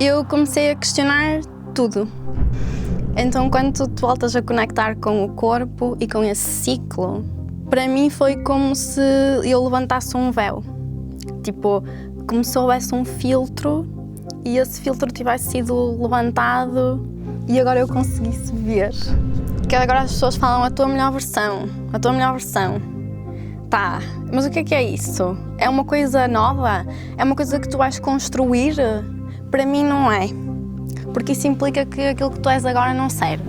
eu comecei a questionar tudo. Então, quando tu voltas a conectar com o corpo e com esse ciclo, para mim foi como se eu levantasse um véu. Tipo, como se houvesse um filtro e esse filtro tivesse sido levantado e agora eu conseguisse ver. Que agora as pessoas falam a tua melhor versão, a tua melhor versão. Tá, mas o que é isso? É uma coisa nova? É uma coisa que tu vais construir? Para mim não é. Porque isso implica que aquilo que tu és agora não serve.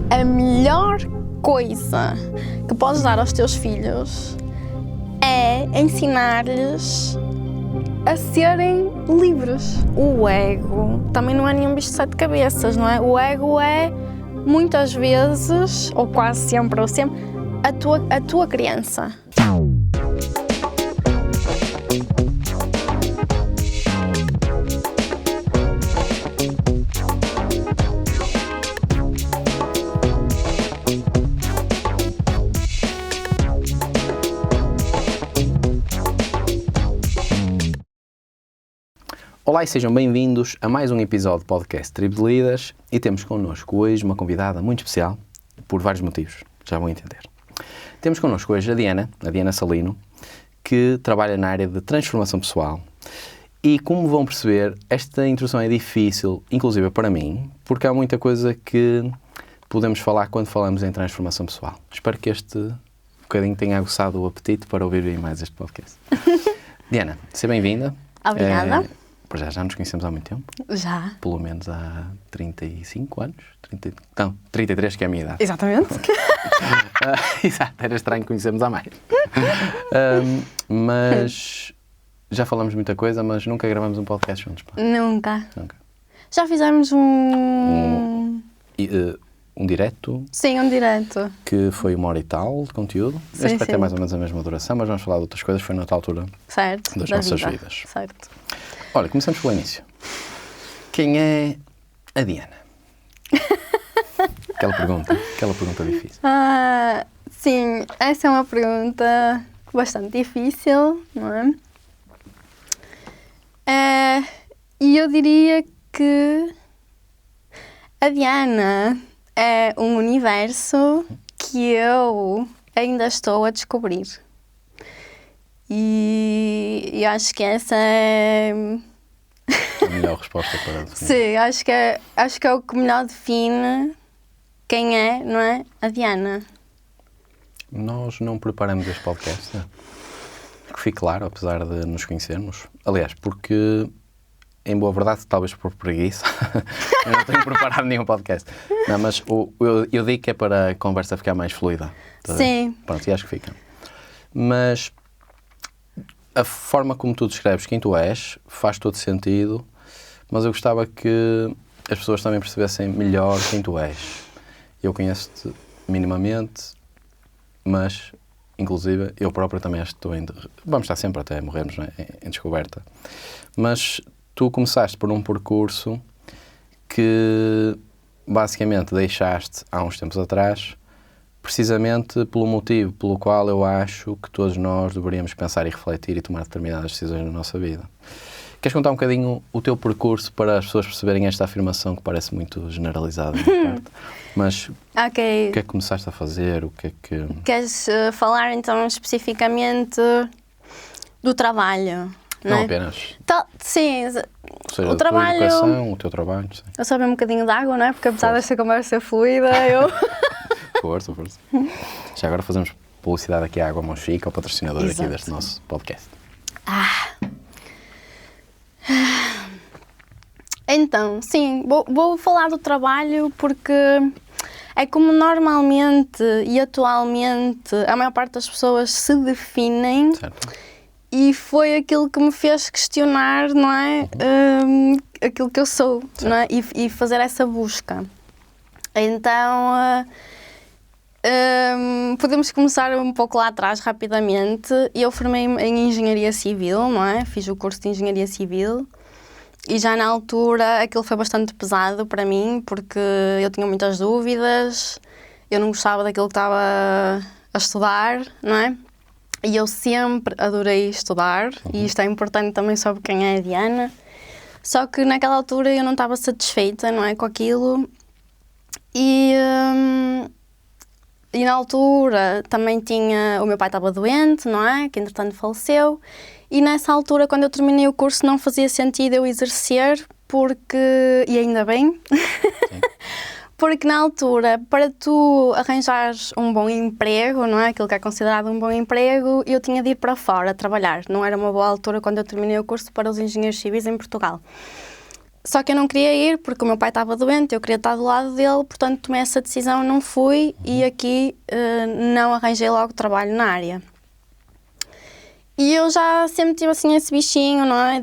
A melhor coisa que podes dar aos teus filhos é ensinar-lhes a serem livres. O ego também não é nenhum bicho de 7 cabeças, não é? O ego é, muitas vezes, ou quase sempre, a tua criança. Olá e sejam bem-vindos a mais um episódio do podcast Tribo de Líderes e temos connosco hoje uma convidada muito especial por vários motivos, já vão entender. Temos connosco hoje a Diana Salino, que trabalha na área de transformação pessoal e, como vão perceber, esta introdução é difícil, inclusive para mim, porque há muita coisa que podemos falar quando falamos em transformação pessoal. Espero que este bocadinho tenha aguçado o apetite para ouvir bem mais este podcast. Diana, seja bem-vinda. Obrigada. Já nos conhecemos há muito tempo. Já. Pelo menos há 35 anos. 33, que é a minha idade. Exatamente. Exato, era estranho conhecermos há mais. Mas já falamos muita coisa, mas nunca gravamos um podcast juntos. Pá. Nunca. Já fizemos um direto. Sim, um direto. Que foi 1 hora e tal de conteúdo. Sim, este vai ter mais ou menos a mesma duração, mas vamos falar de outras coisas. Foi noutra altura certo, das nossas vidas. Certo. Olha, começamos pelo início. Quem é a Diana? Aquela pergunta difícil. Sim, essa é uma pergunta bastante difícil, não é? E eu diria que a Diana é um universo que eu ainda estou a descobrir. E acho que essa é a melhor resposta para definir. Sim, acho que é o que melhor define quem é, não é? A Diana. Nós não preparamos este podcast, né? Que fique claro, apesar de nos conhecermos. Aliás, porque, em boa verdade, talvez por preguiça, eu não tenho preparado nenhum podcast. Não, mas eu digo que é para a conversa ficar mais fluida. Sim. Pronto, e acho que fica. Mas a forma como tu descreves quem tu és faz todo sentido, mas eu gostava que as pessoas também percebessem melhor quem tu és. Eu conheço-te minimamente, mas, inclusive, eu próprio também acho que estou vamos estar sempre até morrermos, não é? Em descoberta. Mas tu começaste por um percurso que, basicamente, deixaste há uns tempos atrás, precisamente pelo motivo pelo qual eu acho que todos nós deveríamos pensar e refletir e tomar determinadas decisões na nossa vida. Queres contar um bocadinho o teu percurso para as pessoas perceberem esta afirmação que parece muito generalizada, parte? Mas o que é que começaste a fazer? O que é que... Queres falar então especificamente do trabalho? Não apenas. Sim, ou seja, o trabalho, a tua educação, o teu trabalho. Sim. Eu só beber um bocadinho de água, não é? Porque apesar desta conversa fluida, eu... Força. Já agora fazemos publicidade aqui à Água Monchique, ao patrocinador Exato. Aqui deste nosso podcast. Então, sim, vou falar do trabalho porque é como normalmente e atualmente a maior parte das pessoas se definem. Certo. E foi aquilo que me fez questionar, não é? Aquilo que eu sou, certo. Não é? E fazer essa busca. Então, podemos começar um pouco lá atrás, rapidamente. Eu formei-me em Engenharia Civil, não é? Fiz o curso de Engenharia Civil. E já na altura aquilo foi bastante pesado para mim, porque eu tinha muitas dúvidas, eu não gostava daquilo que estava a estudar, não é? E eu sempre adorei estudar, e isto é importante também sobre quem é a Diana. Só que naquela altura eu não estava satisfeita, não é, com aquilo. E na altura também o meu pai estava doente, não é, que entretanto faleceu. E nessa altura, quando eu terminei o curso, não fazia sentido eu exercer, e ainda bem, porque na altura, para tu arranjares um bom emprego, não é, aquilo que é considerado um bom emprego, eu tinha de ir para fora trabalhar. Não era uma boa altura quando eu terminei o curso para os engenheiros civis em Portugal. Só que eu não queria ir porque o meu pai estava doente, eu queria estar do lado dele, portanto tomei essa decisão, não fui e aqui não arranjei logo trabalho na área. E eu já sempre tive assim esse bichinho, não é,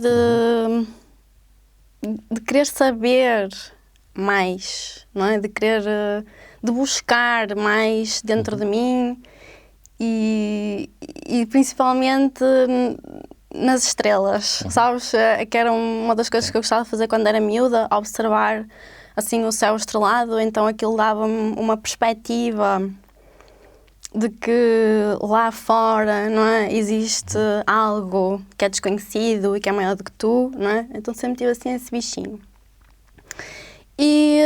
de querer saber mais, não é, de buscar mais dentro de mim e principalmente nas estrelas, sabes? Que era uma das coisas que eu gostava de fazer quando era miúda, observar assim o céu estrelado, então aquilo dava-me uma perspectiva de que lá fora, não é, existe algo que é desconhecido e que é maior do que tu, não é? Então sempre tive assim esse bichinho. E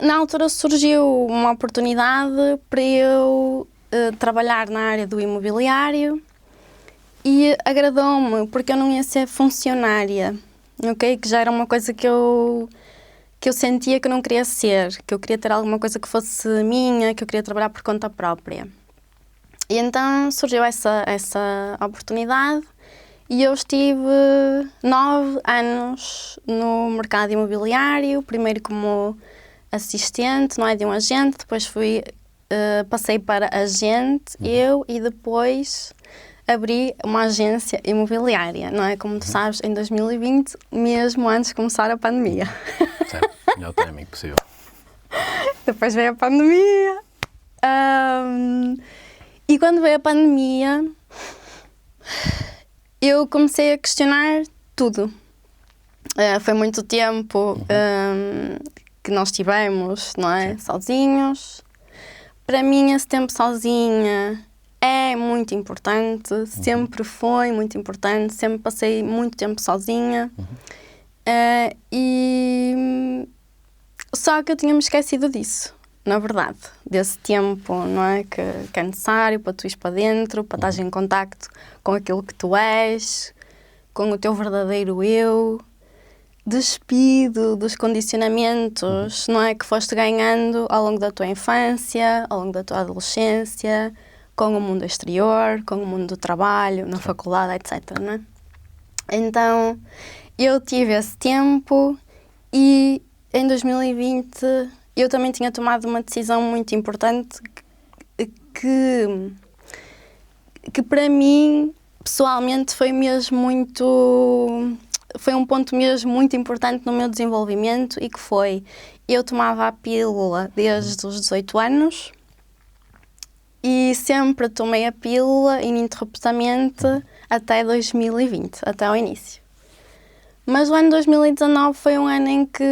na altura surgiu uma oportunidade para eu trabalhar na área do imobiliário. E agradou-me, porque eu não ia ser funcionária, ok? Que já era uma coisa que eu sentia que eu não queria ser, que eu queria ter alguma coisa que fosse minha, que eu queria trabalhar por conta própria. E então surgiu essa oportunidade e eu estive 9 anos no mercado imobiliário, primeiro como assistente, não é, de um agente, depois passei para agente, e depois abri uma agência imobiliária, não é? Como tu sabes, em 2020, mesmo antes de começar a pandemia. Certo, melhor timing possível. Depois veio a pandemia. E quando veio a pandemia, eu comecei a questionar tudo. Foi muito tempo que nós tivemos, não é? Sozinhos. Para mim, esse tempo sozinha é muito importante, sempre foi muito importante, sempre passei muito tempo sozinha. Só que eu tinha-me esquecido disso, na verdade, desse tempo, não é? Que é necessário para tu ires para dentro, para estares em contacto com aquilo que tu és, com o teu verdadeiro eu, despido dos condicionamentos, não é? Que foste ganhando ao longo da tua infância, ao longo da tua adolescência, com o mundo exterior, com o mundo do trabalho, na faculdade, etc. Não é? Então, eu tive esse tempo e em 2020 eu também tinha tomado uma decisão muito importante que para mim, pessoalmente, foi um ponto mesmo muito importante no meu desenvolvimento e que foi, eu tomava a pílula desde os 18 anos, e sempre tomei a pílula ininterruptamente até 2020, até ao início. Mas o ano 2019 foi um ano em que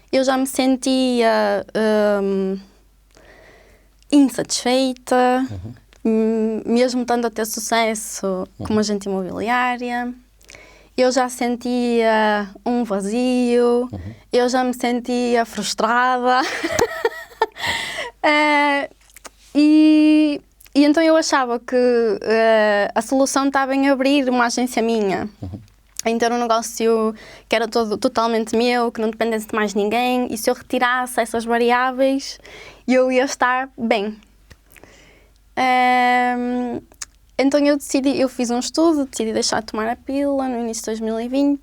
eu já me sentia insatisfeita, mesmo estando a ter sucesso como agente imobiliária. Eu já sentia um vazio, eu já me sentia frustrada. E então eu achava que a solução estava em abrir uma agência minha, em ter um negócio que era totalmente meu, que não dependesse de mais ninguém, e se eu retirasse essas variáveis, eu ia estar bem. Então eu fiz um estudo, decidi deixar de tomar a pílula no início de 2020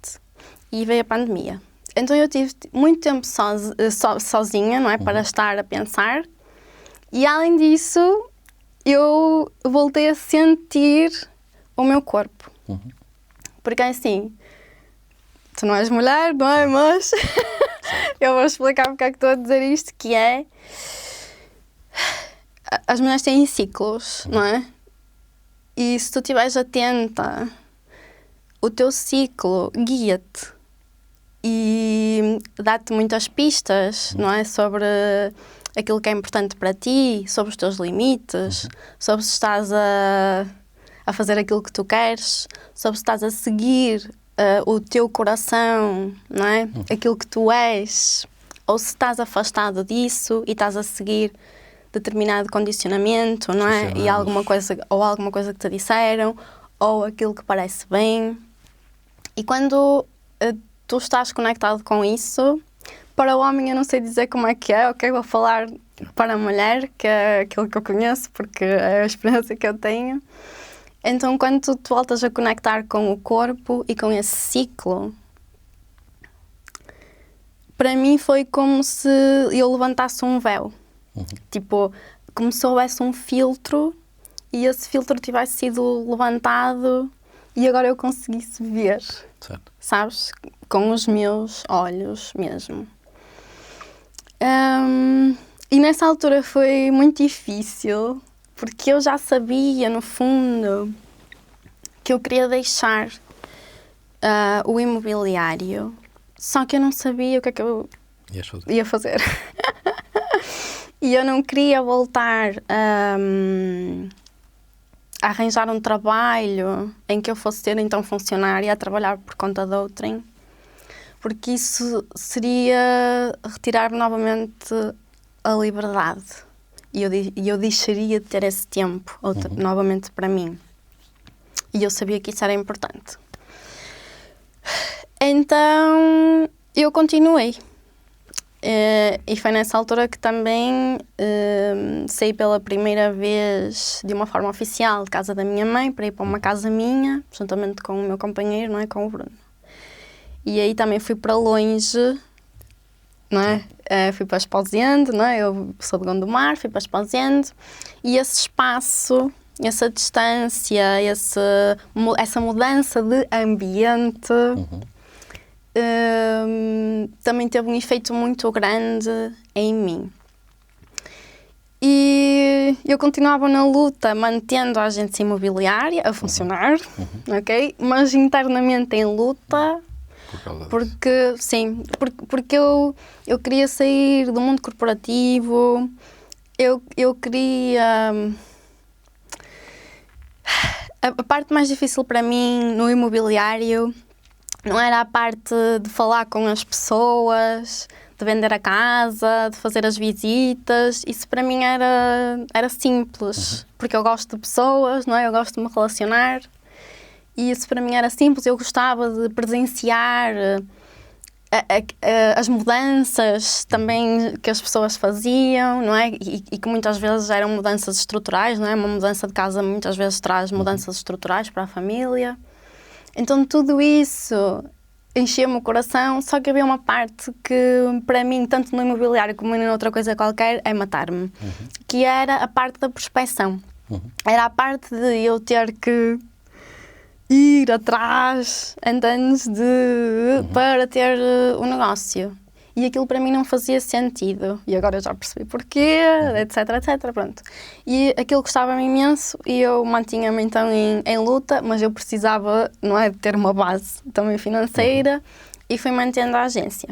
e veio a pandemia. Então eu tive muito tempo sozinha, não é, para estar a pensar. E além disso, eu voltei a sentir o meu corpo. Porque assim, tu não és mulher, não é? Mas eu vou explicar porque é que estou a dizer isto, que é... As mulheres têm ciclos, não é? E se tu estiveres atenta, o teu ciclo guia-te e dá-te muitas pistas, não é? Sobre aquilo que é importante para ti, sobre os teus limites, sobre se estás a fazer aquilo que tu queres, sobre se estás a seguir o teu coração, não é? Aquilo que tu és, ou se estás afastado disso e estás a seguir determinado condicionamento, não é? E alguma coisa que te disseram, ou aquilo que parece bem. E quando tu estás conectado com isso, para o homem eu não sei dizer como é que é, ok? Vou falar para a mulher, que é aquilo que eu conheço, porque é a experiência que eu tenho. Então, quando tu voltas a conectar com o corpo e com esse ciclo, para mim foi como se eu levantasse um véu. Tipo, como se houvesse um filtro e esse filtro tivesse sido levantado e agora eu conseguisse ver, certo. Sabes? Com os meus olhos mesmo. E nessa altura foi muito difícil, porque eu já sabia, no fundo, que eu queria deixar o imobiliário, só que eu não sabia o que é que eu ia fazer. E eu não queria voltar a arranjar um trabalho em que eu fosse ser então funcionária a trabalhar por conta de outrem, porque isso seria retirar-me novamente a liberdade e eu deixaria de ter esse tempo novamente para mim. E eu sabia que isso era importante. Então eu continuei. E foi nessa altura que também saí pela primeira vez de uma forma oficial de casa da minha mãe para ir para uma casa minha, juntamente com o meu companheiro, não é? Com o Bruno. E aí também fui para longe, não é? Fui para Esposende, não é? Eu sou de Gondomar, fui para Esposende, e esse espaço, essa distância, essa mudança de ambiente também teve um efeito muito grande em mim. E eu continuava na luta, mantendo a agência imobiliária a funcionar, ok? Mas internamente em luta, porque eu queria sair do mundo corporativo, eu queria... A parte mais difícil para mim no imobiliário não era a parte de falar com as pessoas, de vender a casa, de fazer as visitas. Isso para mim era simples, porque eu gosto de pessoas, não é? Eu gosto de me relacionar. E isso para mim era simples. Eu gostava de presenciar as mudanças também que as pessoas faziam, não é? E que muitas vezes eram mudanças estruturais, não é? Uma mudança de casa muitas vezes traz mudanças estruturais para a família. Então tudo isso enchia-me o coração, só que havia uma parte que para mim, tanto no imobiliário como em outra coisa qualquer, é matar-me, que era a parte da prospecção. Era a parte de eu ter que ir atrás, antes para ter o negócio. E aquilo para mim não fazia sentido. E agora eu já percebi porquê, etc, etc, pronto. E aquilo gostava-me imenso e eu mantinha-me então em luta, mas eu precisava, não é, de ter uma base também financeira e fui mantendo a agência.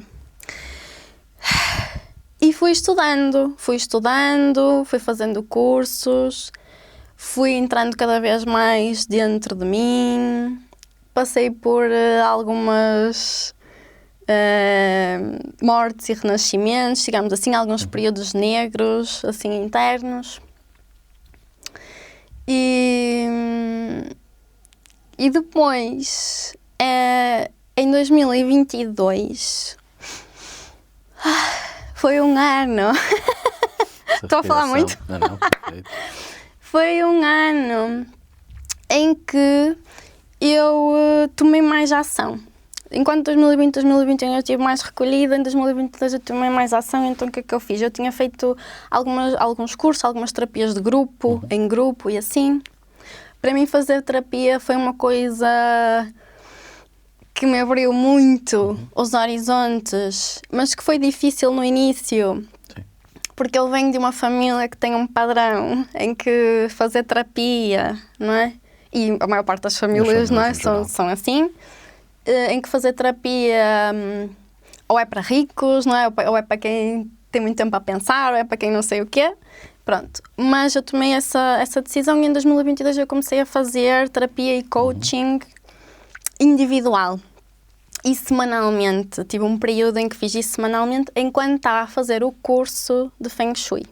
E fui estudando, fui fazendo cursos, fui entrando cada vez mais dentro de mim, passei por algumas mortes e renascimentos, digamos assim, alguns períodos negros, assim, internos. E depois, em 2022, foi um ano. Estou a falar muito? Não. Foi um ano em que eu tomei mais ação. Enquanto 2020 e 2021 eu estive mais recolhida, em 2022 eu tomei mais ação, então o que é que eu fiz? Eu tinha feito alguns cursos, algumas terapias de grupo, em grupo e assim. Para mim fazer terapia foi uma coisa que me abriu muito os horizontes, mas que foi difícil no início. Porque eu venho de uma família que tem um padrão em que fazer terapia, não é? E a maior parte das famílias, não é? São assim. Em que fazer terapia ou é para ricos, não é? Ou é para quem tem muito tempo a pensar, ou é para quem não sei o quê. Pronto. Mas eu tomei essa decisão e em 2022 eu comecei a fazer terapia e coaching individual. e semanalmente. Tive um período em que fiz isso semanalmente enquanto estava a fazer o curso de Feng Shui.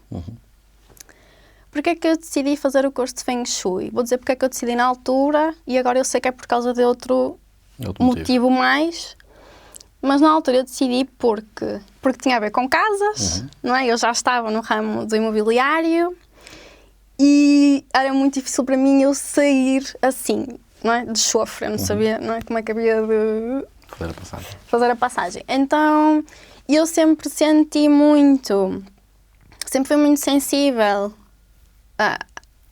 Porquê é que eu decidi fazer o curso de Feng Shui? Vou dizer porque é que eu decidi na altura e agora eu sei que é por causa de outro motivo mais. Mas na altura eu decidi porque tinha a ver com casas, não é? Eu já estava no ramo do imobiliário e era muito difícil para mim eu sair assim, não é? De chofre, eu não sabia, não é? Como é que havia de fazer a passagem. Então eu sempre senti muito, sempre fui muito sensível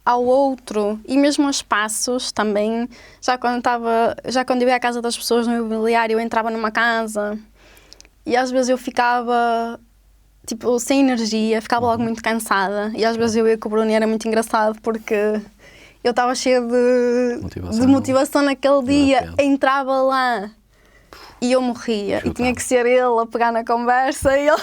ao outro e mesmo aos espaços também. Já quando eu ia à casa das pessoas no imobiliário, eu entrava numa casa e às vezes eu ficava tipo sem energia, ficava logo muito cansada e às vezes eu ia com o Bruno e era muito engraçado porque eu estava cheia de motivação naquele dia, entrava lá e eu morria e tinha que ser ele a pegar na conversa e ele...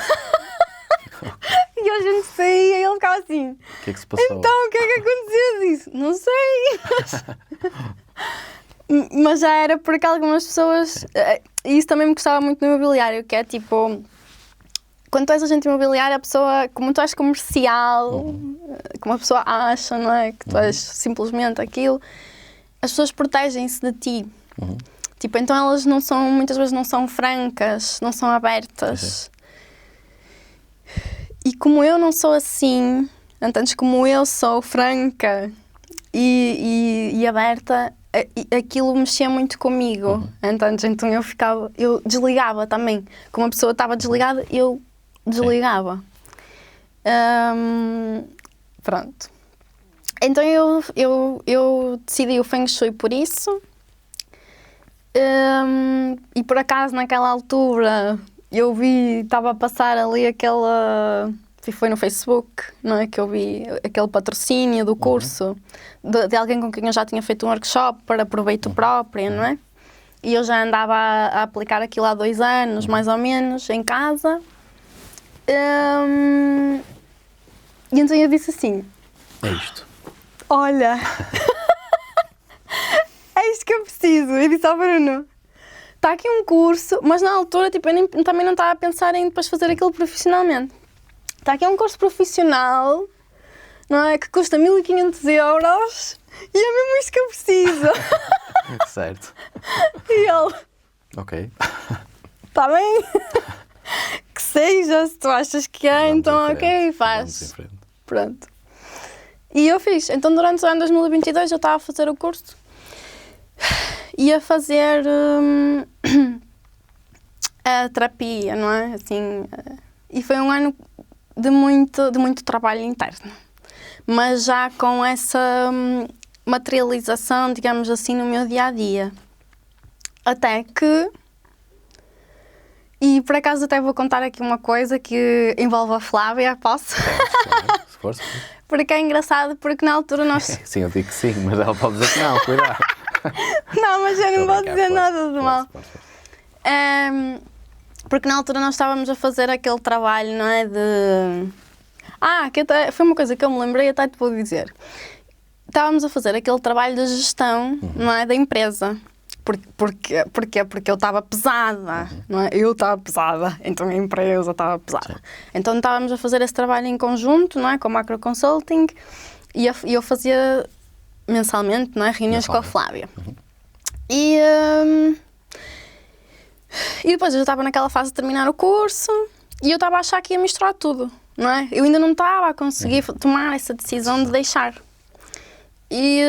E a gente saía e ele ficava assim. O que é que se passou? Então, o que é que aconteceu disso? Não sei. Mas já era porque algumas pessoas... E isso também me gostava muito no imobiliário, que é tipo... Quando tu és agente imobiliário, a pessoa, como tu és comercial, como a pessoa acha, não é? Que tu és simplesmente aquilo, as pessoas protegem-se de ti. Tipo, então elas não são, muitas vezes não são francas, não são abertas. E como eu não sou assim, antes como eu sou franca e aberta, aquilo mexia muito comigo. Então eu desligava também. Como a pessoa estava desligada, eu desligava. Pronto. Então eu decidi o Feng Shui por isso. E por acaso naquela altura eu estava a passar ali foi no Facebook, não é? Que eu vi aquele patrocínio do curso de alguém com quem eu já tinha feito um workshop para proveito próprio, não é? E eu já andava a aplicar aquilo há 2 anos, mais ou menos, em casa. E então eu disse assim... É isto. Olha, é isto que eu preciso. Eu disse ao Bruno... Está aqui um curso, mas na altura tipo, eu também não estava a pensar em depois fazer aquilo profissionalmente. Está aqui um curso profissional, não é? Que custa 1.500 euros e é mesmo isto que eu preciso. Certo. E ele... Ok. Está bem? Que seja, se tu achas que é, vamos então ok, faz. Pronto. E eu fiz. Então durante o ano 2022 eu estava a fazer o curso. Ia fazer a terapia, não é? Assim, e foi um ano de muito trabalho interno, mas já com essa materialização, digamos assim, no meu dia-a-dia. Até que... E por acaso até vou contar aqui uma coisa que envolve a Flávia, posso? Claro, se for. Porque é engraçado, porque na altura nós... Sim, eu digo que sim, mas ela pode dizer que não, cuidado. Não, mas eu não vou dizer nada de mal. Porque na altura nós estávamos a fazer aquele trabalho, não é? Que até foi uma coisa que eu me lembrei, até te vou dizer. Estávamos a fazer aquele trabalho de gestão, não é? Da empresa. Porquê? Porque eu estava pesada, não é? Eu estava pesada, então a empresa estava pesada. Sim. Então estávamos a fazer esse trabalho em conjunto, não é? Com a Macro Consulting, e eu fazia mensalmente, não é? Reuniões com a Flávia. E depois eu já estava naquela fase de terminar o curso e eu estava a achar que ia misturar tudo, não é? Eu ainda não estava a conseguir tomar essa decisão de deixar. E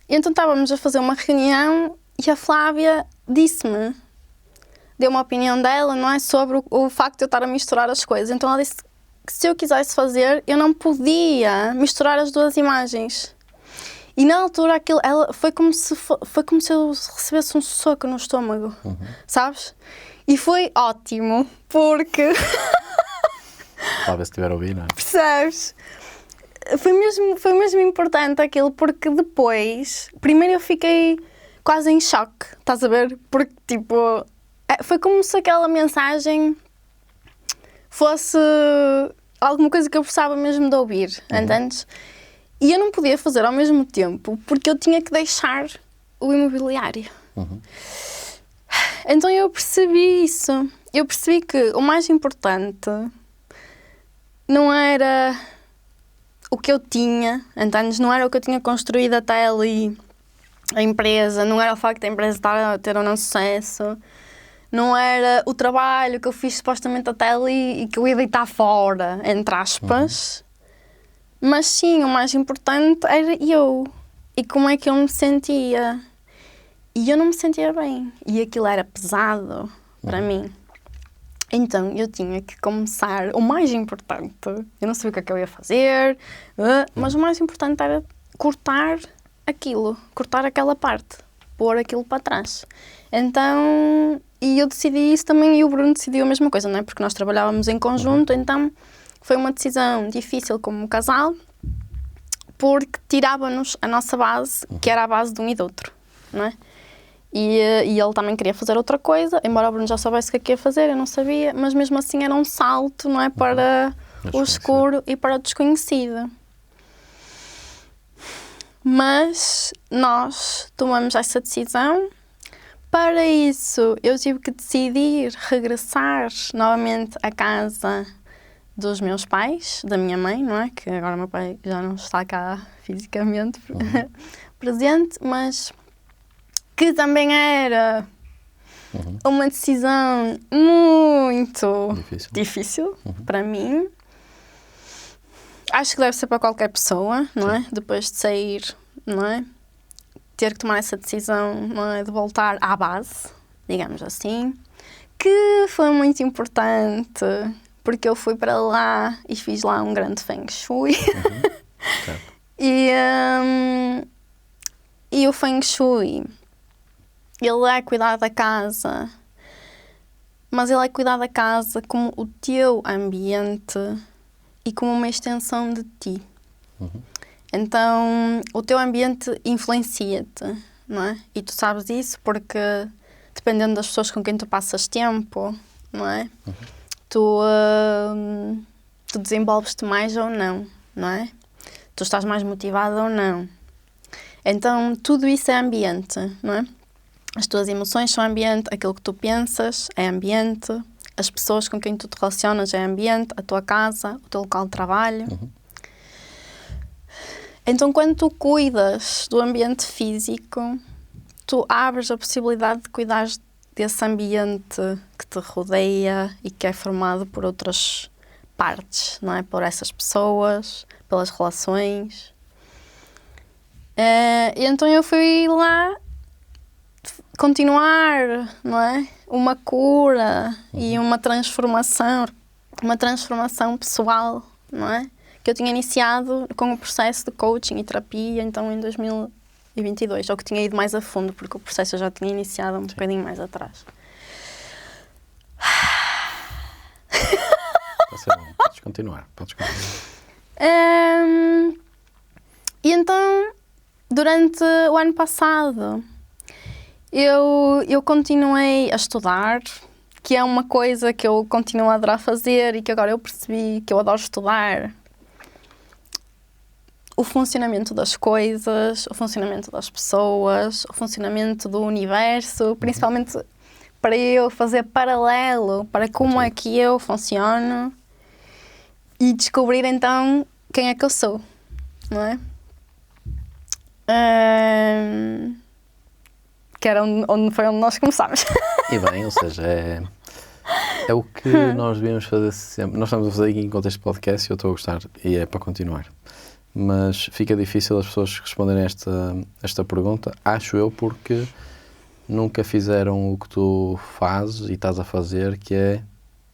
então estávamos a fazer uma reunião e a Flávia deu uma opinião dela, não é? Sobre o facto de eu estar a misturar as coisas. Então ela disse que se eu quisesse fazer, eu não podia misturar as 2 imagens. E na altura foi como se eu recebesse um soco no estômago, sabes? E foi ótimo, porque... Talvez se tiver a ouvir, não é? Percebes? Foi mesmo importante aquilo, porque depois... Primeiro eu fiquei quase em choque, estás a ver? Porque, tipo... Foi como se aquela mensagem fosse alguma coisa que eu precisava mesmo de ouvir, entendes? E eu não podia fazer ao mesmo tempo, porque eu tinha que deixar o imobiliário. Então eu percebi isso. Eu percebi que o mais importante não era o que eu tinha, entendes? Não era o que eu tinha construído até ali, a empresa, não era o facto da empresa estar a ter ou não sucesso, não era o trabalho que eu fiz supostamente até ali e que eu ia deitar fora, entre aspas, mas sim, o mais importante era eu e como é que eu me sentia. E eu não me sentia bem e aquilo era pesado para mim. Então, eu tinha que começar, o mais importante, eu não sabia o que é que eu ia fazer, mas o mais importante era cortar aquilo, cortar aquela parte, pôr aquilo para trás. Então, e eu decidi isso também e o Bruno decidiu a mesma coisa, não é? Porque nós trabalhávamos em conjunto, então foi uma decisão difícil como casal, porque tirava-nos a nossa base, que era a base de um e do outro, não é? E ele também queria fazer outra coisa, embora o Bruno já soubesse o que é que ia fazer, eu não sabia, mas mesmo assim era um salto, não é? Para o escuro e para o desconhecido. Mas nós tomamos essa decisão. Para isso, eu tive que decidir regressar novamente à casa dos meus pais, da minha mãe, não é? Que agora o meu pai já não está cá fisicamente presente, mas que também era uma decisão muito difícil para mim. Acho que deve ser para qualquer pessoa, não é? Depois de sair, não é? Ter que tomar essa decisão, não é? De voltar à base, digamos assim, que foi muito importante, porque eu fui para lá e fiz lá um grande feng shui. E o feng shui, ele é cuidar da casa, mas ele é cuidar da casa como o teu ambiente e como uma extensão de ti. Então, o teu ambiente influencia-te, não é? E tu sabes isso porque, dependendo das pessoas com quem tu passas tempo, não é? Tu desenvolves-te mais ou não, não é? Tu estás mais motivado ou não. Então, tudo isso é ambiente, não é? As tuas emoções são ambiente, aquilo que tu pensas é ambiente, as pessoas com quem tu te relacionas é ambiente, a tua casa, o teu local de trabalho. Então, quando tu cuidas do ambiente físico, tu abres a possibilidade de cuidar desse ambiente que te rodeia e que é formado por outras partes, não é? Por essas pessoas, pelas relações. E então eu fui lá continuar, não é? Uma cura e uma transformação pessoal, não é? Que eu tinha iniciado com o processo de coaching e terapia, então em 2022, ou que tinha ido mais a fundo, porque o processo eu já tinha iniciado um bocadinho mais atrás. Podes continuar. E então, durante o ano passado, eu continuei a estudar, que é uma coisa que eu continuo a adorar fazer e que agora eu percebi que eu adoro estudar. O funcionamento das coisas, o funcionamento das pessoas, o funcionamento do universo, principalmente para eu fazer paralelo para como é que eu funciono e descobrir então quem é que eu sou, não é? Que era onde nós começámos. E bem, ou seja, é o que nós devíamos fazer sempre. Nós estamos a fazer aqui em contexto de podcast e eu estou a gostar e é para continuar. Mas fica difícil as pessoas responderem esta pergunta, acho eu, porque nunca fizeram o que tu fazes e estás a fazer, que é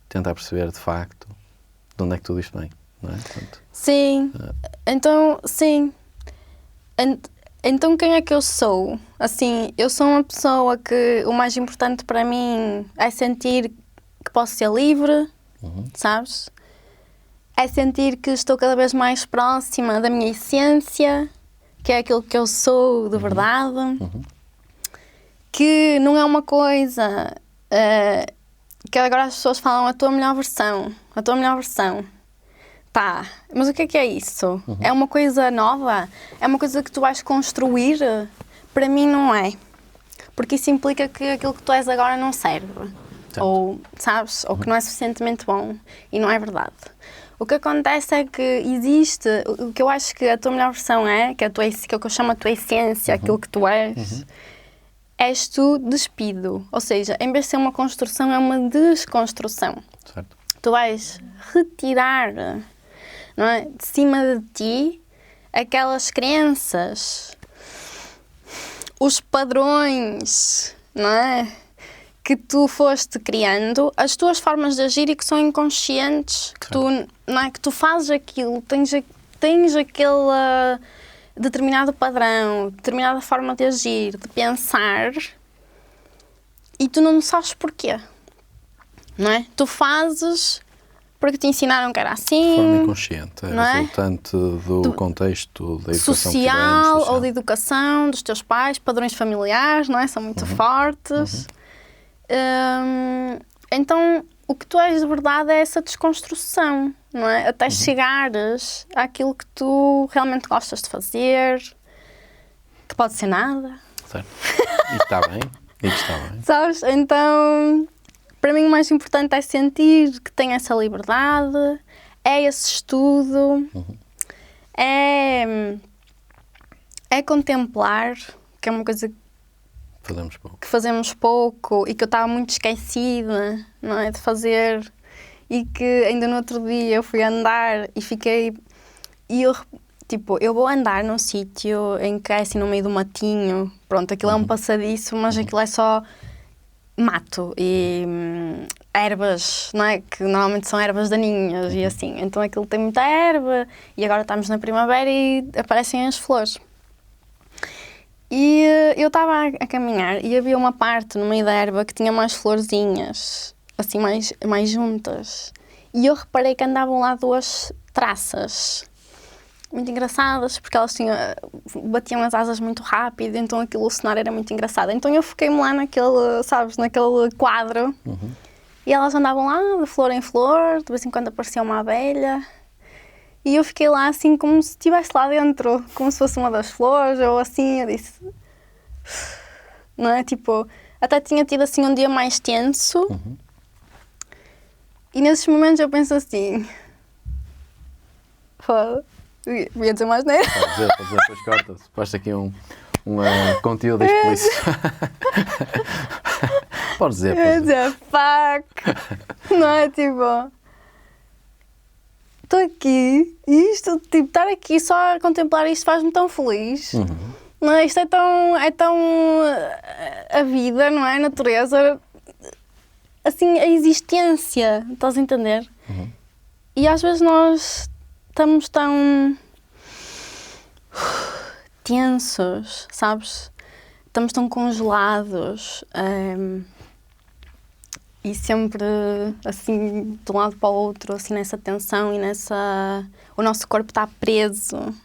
tentar perceber de facto de onde é que tudo isto vem, não é? Portanto, sim, então, sim. Então quem é que eu sou? Assim, eu sou uma pessoa que o mais importante para mim é sentir que posso ser livre, sabes? É sentir que estou cada vez mais próxima da minha essência, que é aquilo que eu sou de verdade, que não é uma coisa que agora as pessoas falam a tua melhor versão. Tá, mas o que é isso? É uma coisa nova? É uma coisa que tu vais construir? Para mim não é. porque isso implica que aquilo que tu és agora não serve. Certo. Ou, sabes, ou que não é suficientemente bom, e não é verdade. O que acontece é que existe, o que eu acho que a tua melhor versão que é que eu chamo a tua essência, aquilo que tu és tu despido. Ou seja, em vez de ser uma construção, é uma desconstrução. Certo. Tu vais retirar, não é, de cima de ti aquelas crenças, os padrões, não é? Que tu foste criando, as tuas formas de agir e que são inconscientes, que tu, não é? Que tu fazes aquilo, tens aquele determinado padrão, determinada forma de agir, de pensar, e tu não sabes porquê, não é? Tu fazes porque te ensinaram que era assim. De forma inconsciente, não é? resultante do contexto da educação social, social ou da educação dos teus pais, padrões familiares, não é? São muito fortes. Então, o que tu és de verdade é essa desconstrução, não é? Até chegares àquilo que tu realmente gostas de fazer, que pode ser nada. Certo. E está bem. Sabes? Então, para mim o mais importante é sentir que tenho essa liberdade, é esse estudo, é contemplar, que é uma coisa que fazemos pouco e que eu estava muito esquecida, não é, de fazer, e que ainda no outro dia eu fui andar e fiquei, e eu vou andar num sítio em que é assim no meio do matinho, pronto, aquilo é um passadiço, mas aquilo é só mato e ervas, não é, que normalmente são ervas daninhas e assim, então aquilo tem muita erva e agora estamos na primavera e aparecem as flores. E eu estava a caminhar e havia uma parte no meio da erva que tinha mais florzinhas, assim mais juntas. E eu reparei que andavam lá duas traças, muito engraçadas, porque elas batiam as asas muito rápido, então aquilo, o cenário era muito engraçado. Então eu fiquei-me lá naquele quadro, e elas andavam lá de flor em flor, de vez em quando aparecia uma abelha. E eu fiquei lá assim como se estivesse lá dentro, como se fosse uma das flores, ou assim, eu disse... Não é? Tipo, até tinha tido assim um dia mais tenso. E nesses momentos eu penso assim... Foda, ia dizer mais nada. Pode dizer, depois corta-se. Posta aqui um conteúdo explícito. Pode dizer. Ia dizer, fuck. Não é? Tipo... Estou aqui e isto, tipo, estar aqui só a contemplar isto faz-me tão feliz. Não é? Isto é tão a vida, não é? A natureza, assim, a existência, estás a entender? E às vezes nós estamos tão tensos, sabes? Estamos tão congelados. E sempre, assim, de um lado para o outro, assim, nessa tensão e nessa... O nosso corpo está preso,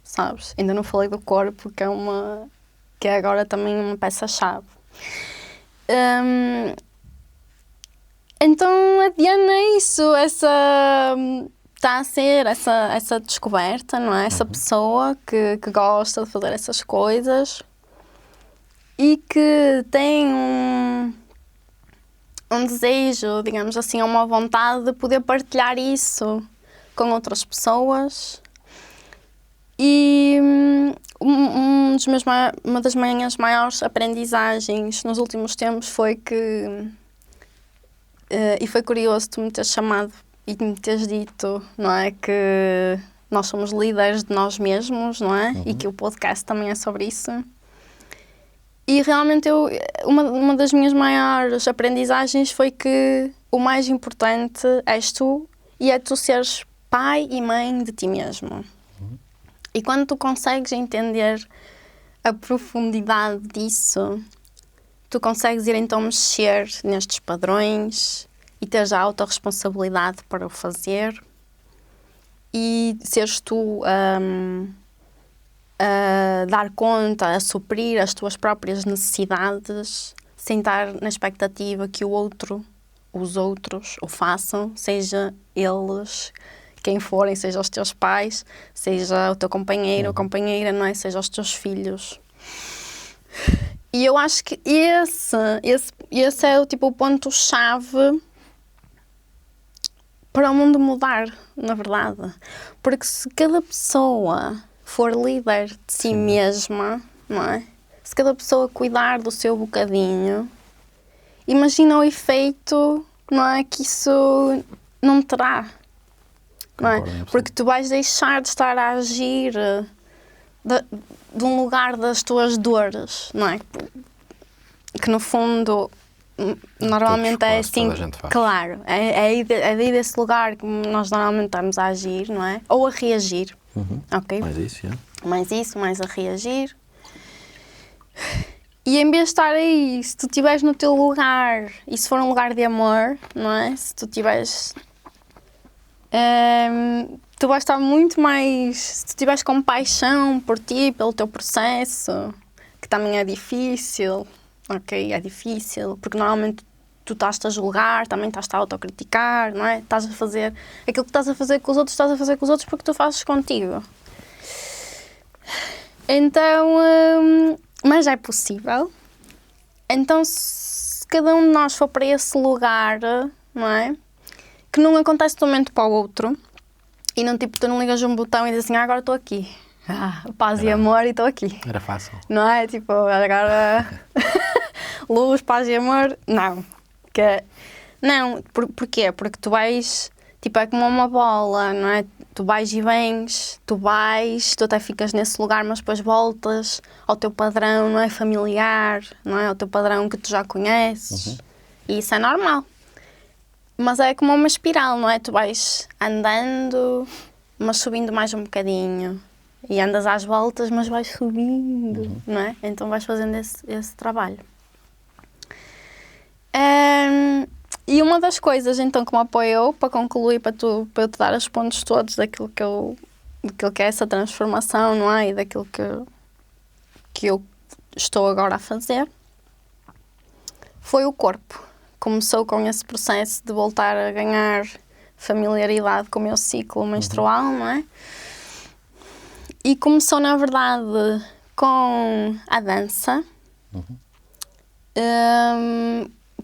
sabes? Ainda não falei do corpo, que é agora também uma peça-chave. Então, a Diana é isso, está a ser essa descoberta, não é? Essa pessoa que gosta de fazer essas coisas e que tem um desejo, digamos assim, uma vontade de poder partilhar isso com outras pessoas. E uma das minhas maiores aprendizagens nos últimos tempos foi que, e foi curioso tu me teres chamado e me teres dito, não é, que nós somos líderes de nós mesmos, não é? E que o podcast também é sobre isso. E realmente uma das minhas maiores aprendizagens foi que o mais importante és tu e é tu seres pai e mãe de ti mesmo. E quando tu consegues entender a profundidade disso, tu consegues ir então mexer nestes padrões e teres a autorresponsabilidade para o fazer e seres tu a dar conta, a suprir as tuas próprias necessidades sem estar na expectativa que os outros o façam, seja eles quem forem, seja os teus pais, seja o teu companheiro ou companheira, não é? Seja os teus filhos. E eu acho que esse é o ponto-chave para o mundo mudar, na verdade. Porque se cada pessoa for líder de si mesma, não é? Se cada pessoa cuidar do seu bocadinho, imagina o efeito, não é, que isso não terá. Não é? Porque tu vais deixar de estar a agir de um lugar das tuas dores, não é? Que no fundo normalmente é assim, claro, é daí desse lugar que nós normalmente estamos a agir, não é? Ou a reagir, ok? Mais isso, mais a reagir. E em vez de estar aí, se tu estiveres no teu lugar, e se for um lugar de amor, não é? Se tu estiveres... tu vais estar muito mais... Se tu tiveres compaixão por ti, pelo teu processo, que também é difícil, ok? É difícil, porque normalmente tu estás-te a julgar, também estás-te a autocriticar, não é? Estás a fazer... Aquilo que estás a fazer com os outros, estás a fazer com os outros porque tu fazes contigo. Então... mas é possível. Então, se cada um de nós for para esse lugar, não é? Que não acontece de um momento para o outro. E não, tipo, tu não ligas um botão e dizes assim, agora estou aqui. Paz e amor e estou aqui. Era fácil. Não é? Tipo, agora... luz, paz e amor. Não. Não. Porquê? Porque tu vais... Tipo, é como uma bola, não é? Tu vais e vens, tu até ficas nesse lugar, mas depois voltas ao teu padrão, não é? Familiar, não é? Ao teu padrão que tu já conheces. E isso é normal. Mas é como uma espiral, não é? Tu vais andando, mas subindo mais um bocadinho. E andas às voltas, mas vais subindo, não é? Então vais fazendo esse trabalho. E uma das coisas, então, que me apoiou, para concluir, para eu te dar os pontos todos daquilo que é essa transformação, não é? E daquilo que eu estou agora a fazer, foi o corpo. Começou com esse processo de voltar a ganhar familiaridade com o meu ciclo menstrual, não é? E começou, na verdade, com a dança.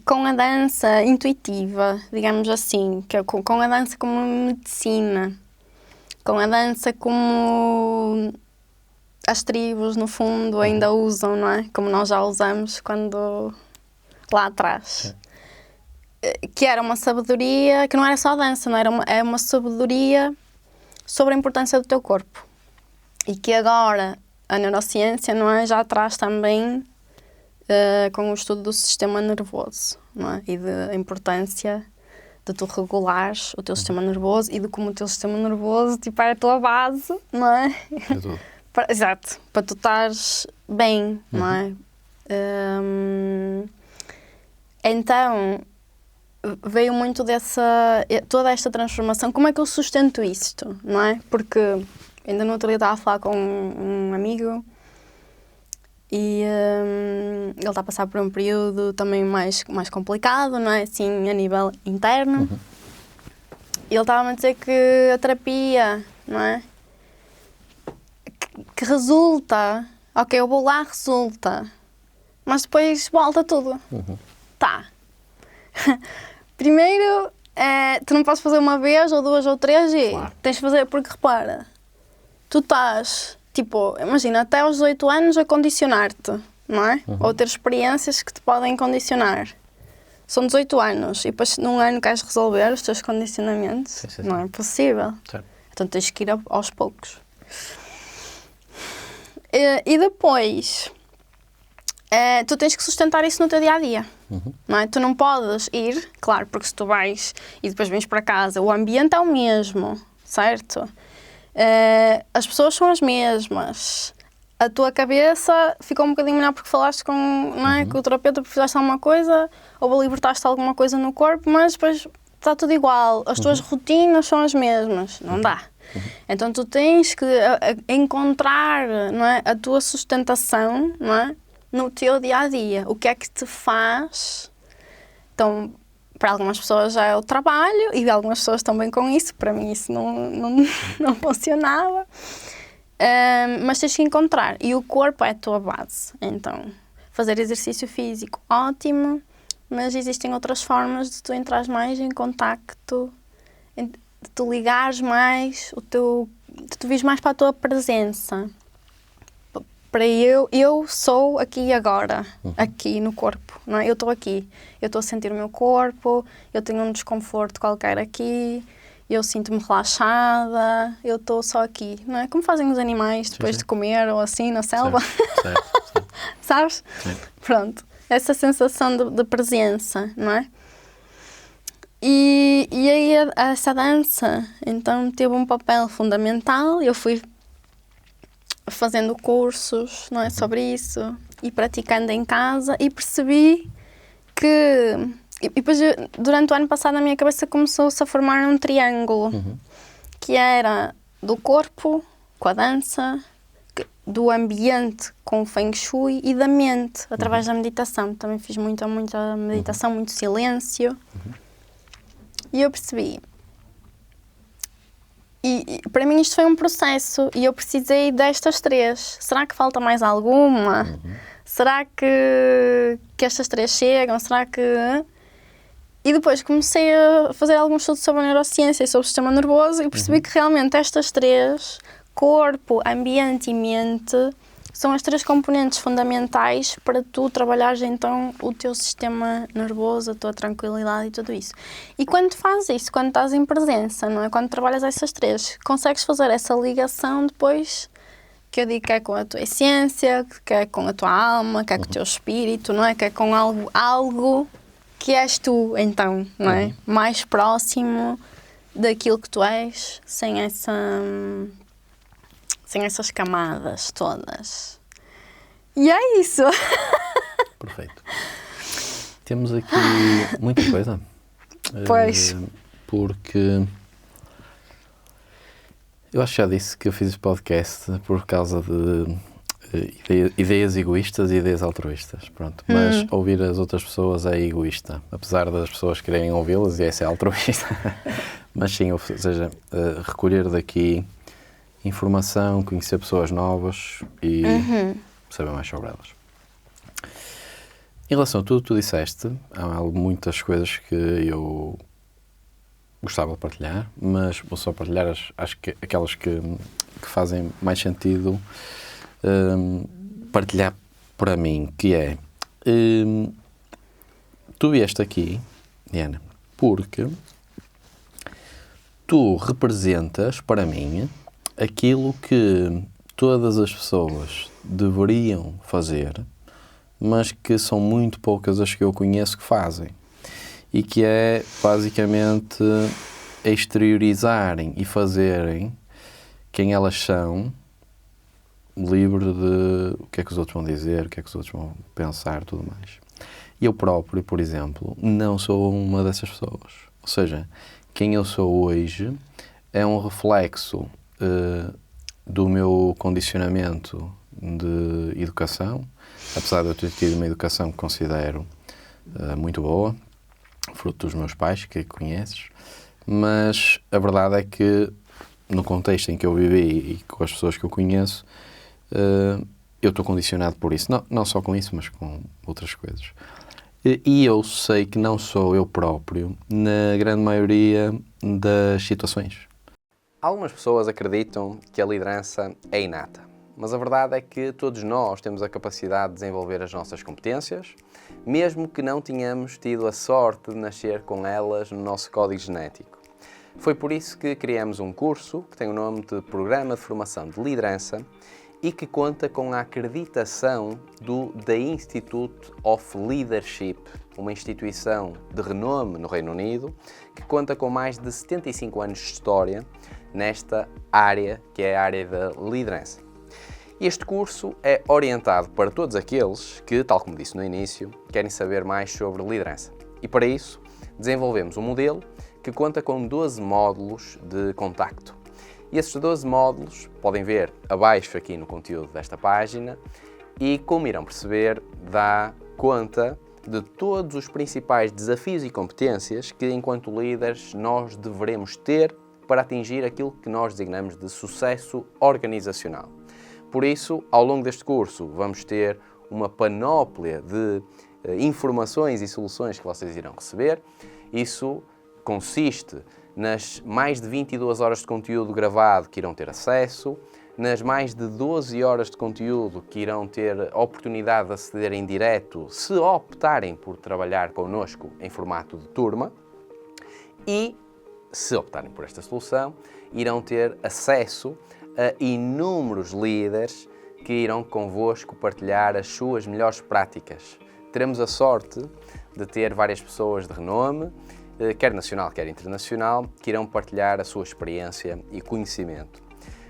Com a dança intuitiva, digamos assim, que é com a dança como medicina, com a dança como as tribos, no fundo, ainda usam, não é? Como nós já usamos quando lá atrás. Que era uma sabedoria, que não era só dança, não era uma sabedoria sobre a importância do teu corpo. E que agora a neurociência, não é, já traz também com o estudo do sistema nervoso, não é? E da importância de tu regulares o teu sistema nervoso e de como o teu sistema nervoso, tipo, é a tua base, não é? É tudo. Exato, para tu estares bem, não é? Então, veio muito toda esta transformação. Como é que eu sustento isto, não é? Porque ainda no outro dia estava a falar com um amigo e ele está a passar por um período também mais complicado, não é? Assim, a nível interno. E ele estava-me a dizer que a terapia, não é? Que resulta, ok, eu vou lá, resulta, mas depois volta tudo. Tá. Primeiro, tu não podes fazer uma vez, ou duas, ou três e tens de fazer, porque repara, tu estás, tipo, imagina, até aos 18 anos a condicionar-te, não é? Ou ter experiências que te podem condicionar. São 18 anos e depois num ano queres resolver os teus condicionamentos, sim. Não é possível. Certo. Então tens que ir aos poucos. E depois, tu tens que sustentar isso no teu dia-a-dia, não é? Tu não podes ir, claro, porque se tu vais e depois vens para casa, o ambiente é o mesmo, certo? As pessoas são as mesmas, a tua cabeça ficou um bocadinho melhor porque falaste não é, com o terapeuta, porque fizeste alguma coisa, ou libertaste alguma coisa no corpo, mas depois está tudo igual, as tuas rotinas são as mesmas, não dá. Então tu tens que encontrar, não é, a tua sustentação, não é, no teu dia-a-dia. O que é que te faz? Então, para algumas pessoas já é o trabalho e algumas pessoas estão bem com isso. Para mim isso não funcionava. Mas tens que encontrar. E o corpo é a tua base. Então, Fazer exercício físico, ótimo, mas existem outras formas de tu entrares mais em contacto, de tu ligares mais, de tu vires mais para a tua presença. Para eu sou aqui e agora, aqui no corpo, não é? Eu estou aqui, eu estou a sentir o meu corpo, eu tenho um desconforto qualquer aqui, eu sinto-me relaxada, eu estou só aqui, não é? Como fazem os animais depois de comer ou assim na selva, Certo. sabes? Sim. Pronto, essa sensação de presença, não é? E aí essa dança, então, teve um papel fundamental. Eu fui fazendo cursos, não é, sobre isso e praticando em casa e percebi que... E depois, durante o ano passado, na minha cabeça começou-se a formar um triângulo, que era do corpo com a dança, do ambiente com o Feng Shui e da mente, através da meditação. Também fiz muita meditação, muito silêncio. E eu percebi... E para mim isto foi um processo e eu precisei destas 3. Será que falta mais alguma? Será que estas 3 chegam? Será que... E depois comecei a fazer alguns estudos sobre a neurociência e sobre o sistema nervoso e percebi que realmente estas 3, corpo, ambiente e mente, são as 3 componentes fundamentais para tu trabalhares então o teu sistema nervoso, a tua tranquilidade e tudo isso. E quando fazes isso, quando estás em presença, não é? Quando trabalhas essas 3, consegues fazer essa ligação depois, que eu digo que é com a tua essência, que é com a tua alma, que é com o teu espírito, não é? Que é com algo que és tu, então, não é? Mais próximo daquilo que tu és, sem essas camadas todas. E é isso. Perfeito. Temos aqui muita coisa. Pois. Porque eu acho que já disse que eu fiz este podcast por causa de ideias egoístas e ideias altruístas. Pronto. Mas ouvir as outras pessoas é egoísta. Apesar das pessoas quererem ouvi-las, e essa é altruísta. Mas sim, ou seja, recolher daqui informação, conhecer pessoas novas e saber mais sobre elas. Em relação a tudo que tu disseste, há muitas coisas que eu gostava de partilhar, mas vou só partilhar acho que aquelas que fazem mais sentido partilhar para mim, que é tu vieste aqui, Diana, porque tu representas para mim aquilo que todas as pessoas deveriam fazer, mas que são muito poucas as que eu conheço que fazem. E que é, basicamente, exteriorizarem e fazerem quem elas são, livre de o que é que os outros vão dizer, o que é que os outros vão pensar, tudo mais. Eu próprio, por exemplo, não sou uma dessas pessoas. Ou seja, quem eu sou hoje é um reflexo do meu condicionamento de educação, apesar de eu ter tido uma educação que considero muito boa, fruto dos meus pais, que conheces, mas a verdade é que no contexto em que eu vivi e com as pessoas que eu conheço, eu estou condicionado por isso. Não só com isso, mas com outras coisas. E eu sei que não sou eu próprio na grande maioria das situações. Algumas pessoas acreditam que a liderança é inata, mas a verdade é que todos nós temos a capacidade de desenvolver as nossas competências, mesmo que não tenhamos tido a sorte de nascer com elas no nosso código genético. Foi por isso que criamos um curso que tem o nome de Programa de Formação de Liderança e que conta com a acreditação do The Institute of Leadership, uma instituição de renome no Reino Unido, que conta com mais de 75 anos de história nesta área, que é a área da liderança. Este curso é orientado para todos aqueles que, tal como disse no início, querem saber mais sobre liderança. E para isso, desenvolvemos um modelo que conta com 12 módulos de contacto. E esses 12 módulos podem ver abaixo aqui no conteúdo desta página e, como irão perceber, dá conta de todos os principais desafios e competências que, enquanto líderes, nós devemos ter para atingir aquilo que nós designamos de sucesso organizacional. Por isso, ao longo deste curso, vamos ter uma panóplia de informações e soluções que vocês irão receber. Isso consiste nas mais de 22 horas de conteúdo gravado que irão ter acesso, nas mais de 12 horas de conteúdo que irão ter a oportunidade de aceder em direto se optarem por trabalhar connosco em formato de turma e, se optarem por esta solução, irão ter acesso a inúmeros líderes que irão convosco partilhar as suas melhores práticas. Teremos a sorte de ter várias pessoas de renome, quer nacional, quer internacional, que irão partilhar a sua experiência e conhecimento.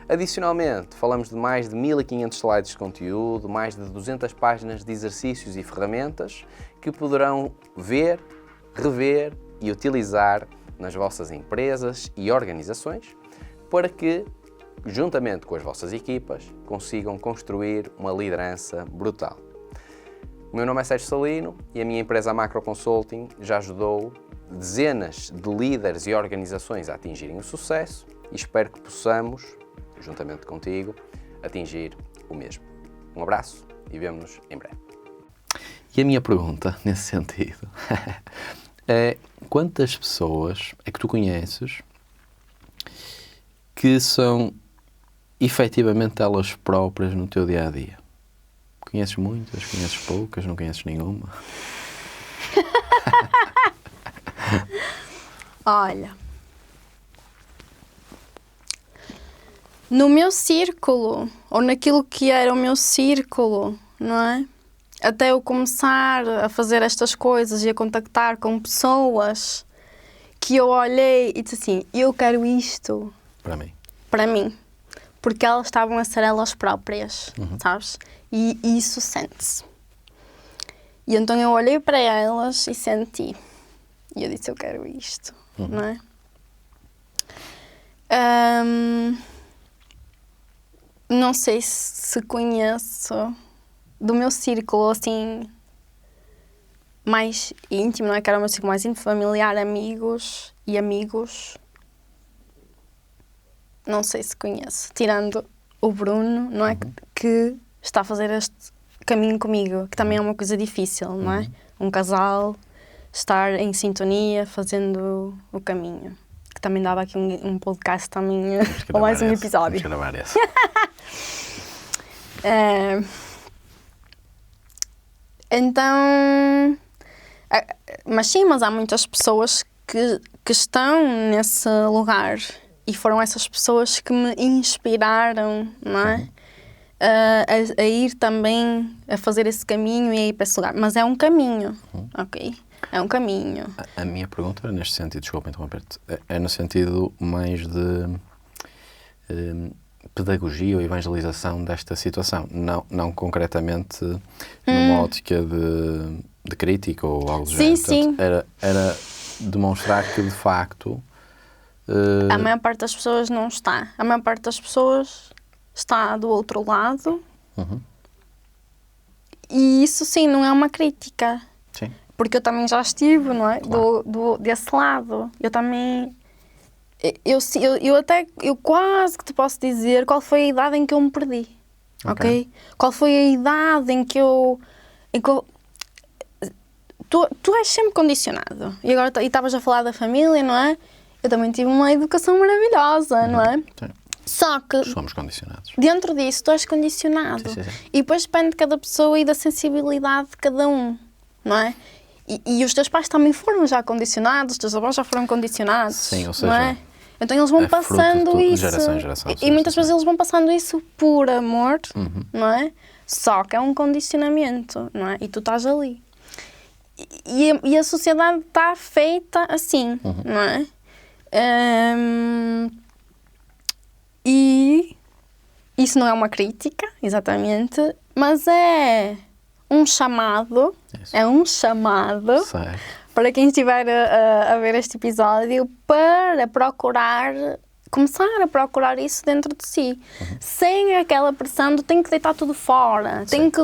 Adicionalmente, falamos de mais de 1500 slides de conteúdo, mais de 200 páginas de exercícios e ferramentas que poderão ver, rever e utilizar nas vossas empresas e organizações para que, juntamente com as vossas equipas, consigam construir uma liderança brutal. O meu nome é Sérgio Salino e a minha empresa Macro Consulting já ajudou dezenas de líderes e organizações a atingirem o sucesso e espero que possamos, juntamente contigo, atingir o mesmo. Um abraço e vemo-nos em breve. E a minha pergunta, nesse sentido, é quantas pessoas é que tu conheces que são efetivamente elas próprias no teu dia-a-dia? Conheces muitas? Conheces poucas? Não conheces nenhuma? Olha, no meu círculo, ou naquilo que era o meu círculo, não é? Até eu começar a fazer estas coisas e a contactar com pessoas que eu olhei e disse assim, eu quero isto para mim, porque elas estavam a ser elas próprias, sabes? E isso sente-se. E então eu olhei para elas e senti. E eu disse, eu quero isto, não é? Não sei se conheço do meu círculo, assim, mais íntimo, não é? Que era o meu círculo mais íntimo, familiar, amigos e amigos. Não sei se conheço, tirando o Bruno, não é? Que está a fazer este caminho comigo, que também é uma coisa difícil, não é? Um casal estar em sintonia, fazendo o caminho. Que também dava aqui um podcast também, ou mais um episódio. Vamos gravar esse. Então, mas sim, mas há muitas pessoas que estão nesse lugar e foram essas pessoas que me inspiraram, não é? A ir também, a fazer esse caminho e a ir para esse lugar. Mas é um caminho, ok? É um caminho. A minha pergunta era neste sentido, desculpa interromper-te, é no sentido mais de pedagogia ou evangelização desta situação, não concretamente numa ótica de crítica ou algo do género. Sim. Era demonstrar que de facto a maior parte das pessoas não está. A maior parte das pessoas está do outro lado. E isso sim, não é uma crítica. Sim. Porque eu também já estive, não é? Claro. Desse lado. Eu também... Eu quase que te posso dizer qual foi a idade em que eu me perdi. Ok? Qual foi a idade em que eu... Tu és sempre condicionado. E agora estavas a falar da família, não é? Eu também tive uma educação maravilhosa, não é? Sim. Só que... Somos condicionados. Dentro disso, tu és condicionado. Sim. E depois depende de cada pessoa e da sensibilidade de cada um, não é? E os teus pais também foram já condicionados, os teus avós já foram condicionados. Sim, ou seja... Não é? Então eles vão passando isso. Geração em geração. E muitas vezes eles vão passando isso por amor, não é? Só que é um condicionamento, não é? E tu estás ali. E a sociedade está feita assim, não é? E isso não é uma crítica, exatamente, mas é um chamado, Certo. para quem estiver a ver este episódio, para começar a procurar isso dentro de si. Sem aquela pressão de tem que deitar tudo fora, tem que,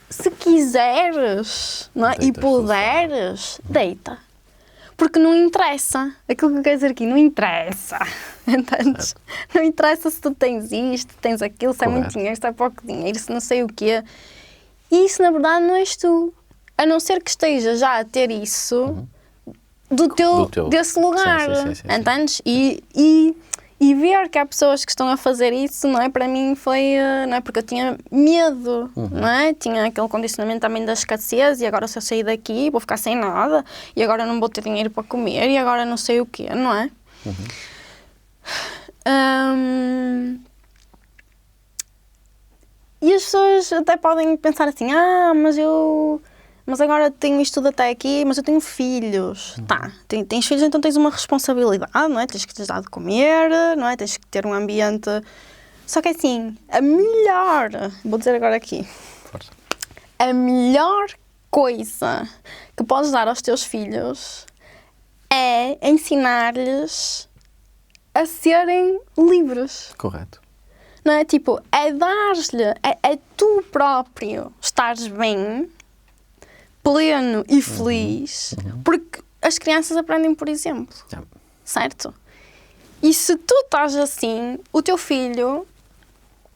se quiseres, não é? E puderes, deita. Porque não interessa. Aquilo que eu quero dizer aqui, não interessa. Entendes? Não interessa se tu tens isto, tens aquilo, se é muito dinheiro, se é pouco dinheiro, se não sei o quê. E isso, na verdade, não és tu. A não ser que esteja já a ter isso desse lugar. Sim. Entendes? E ver que há pessoas que estão a fazer isso, não é? Para mim foi, não é? Porque eu tinha medo, não é? Tinha aquele condicionamento também da escassez e agora se eu sair daqui vou ficar sem nada e agora não vou ter dinheiro para comer e agora não sei o quê, não é? E as pessoas até podem pensar assim, mas agora tenho isto tudo até aqui, mas eu tenho filhos. Tá, tens filhos, então tens uma responsabilidade, não é? Tens que lhes dar de comer, não é? Tens que ter um ambiente... Só que assim, vou dizer agora aqui, Força. a melhor coisa que podes dar aos teus filhos é ensinar-lhes a serem livres. Correto. Não é? Tipo, é dar-lhe, é tu próprio estares bem, pleno e feliz, porque as crianças aprendem por exemplo, certo? E se tu estás assim, o teu filho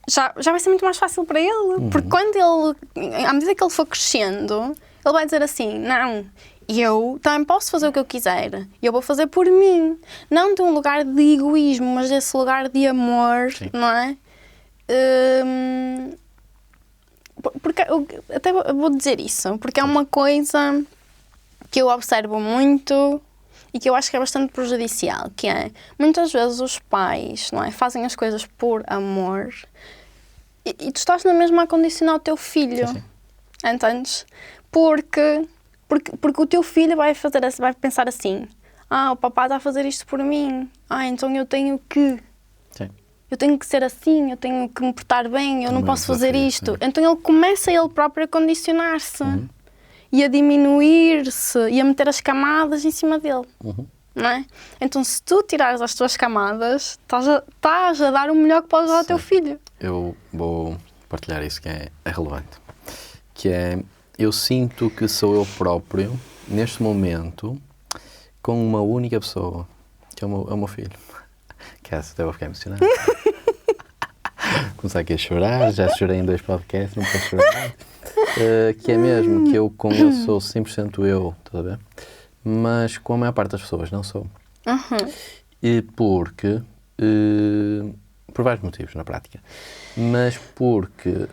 já vai ser muito mais fácil para ele, porque quando ele, à medida que ele for crescendo, ele vai dizer assim, não, eu também posso fazer o que eu quiser, e eu vou fazer por mim, não de um lugar de egoísmo, mas desse lugar de amor, não é? Porque até vou dizer isso, porque é uma coisa que eu observo muito e que eu acho que é bastante prejudicial, que é, muitas vezes os pais, não é, fazem as coisas por amor e tu estás na mesma a condicionar o teu filho, entendes? Porque o teu filho vai pensar assim, o papá está a fazer isto por mim, então eu tenho que... Eu tenho que ser assim, eu tenho que me portar bem, eu não posso fazer isto. Então ele começa ele próprio a condicionar-se e a diminuir-se e a meter as camadas em cima dele, não é? Então se tu tirares as tuas camadas, estás a dar o melhor que podes dar ao teu filho. Eu vou partilhar isso que é relevante, que é, eu sinto que sou eu próprio, neste momento, com uma única pessoa, que é o meu filho. Que até vou ficar emocionado. Começar aqui a chorar, já chorei em 2 podcasts, não posso chorar. Que é mesmo que eu com ele sou 100% eu, estás a ver? Mas com a maior parte das pessoas não sou. E porque, por vários motivos na prática, mas porque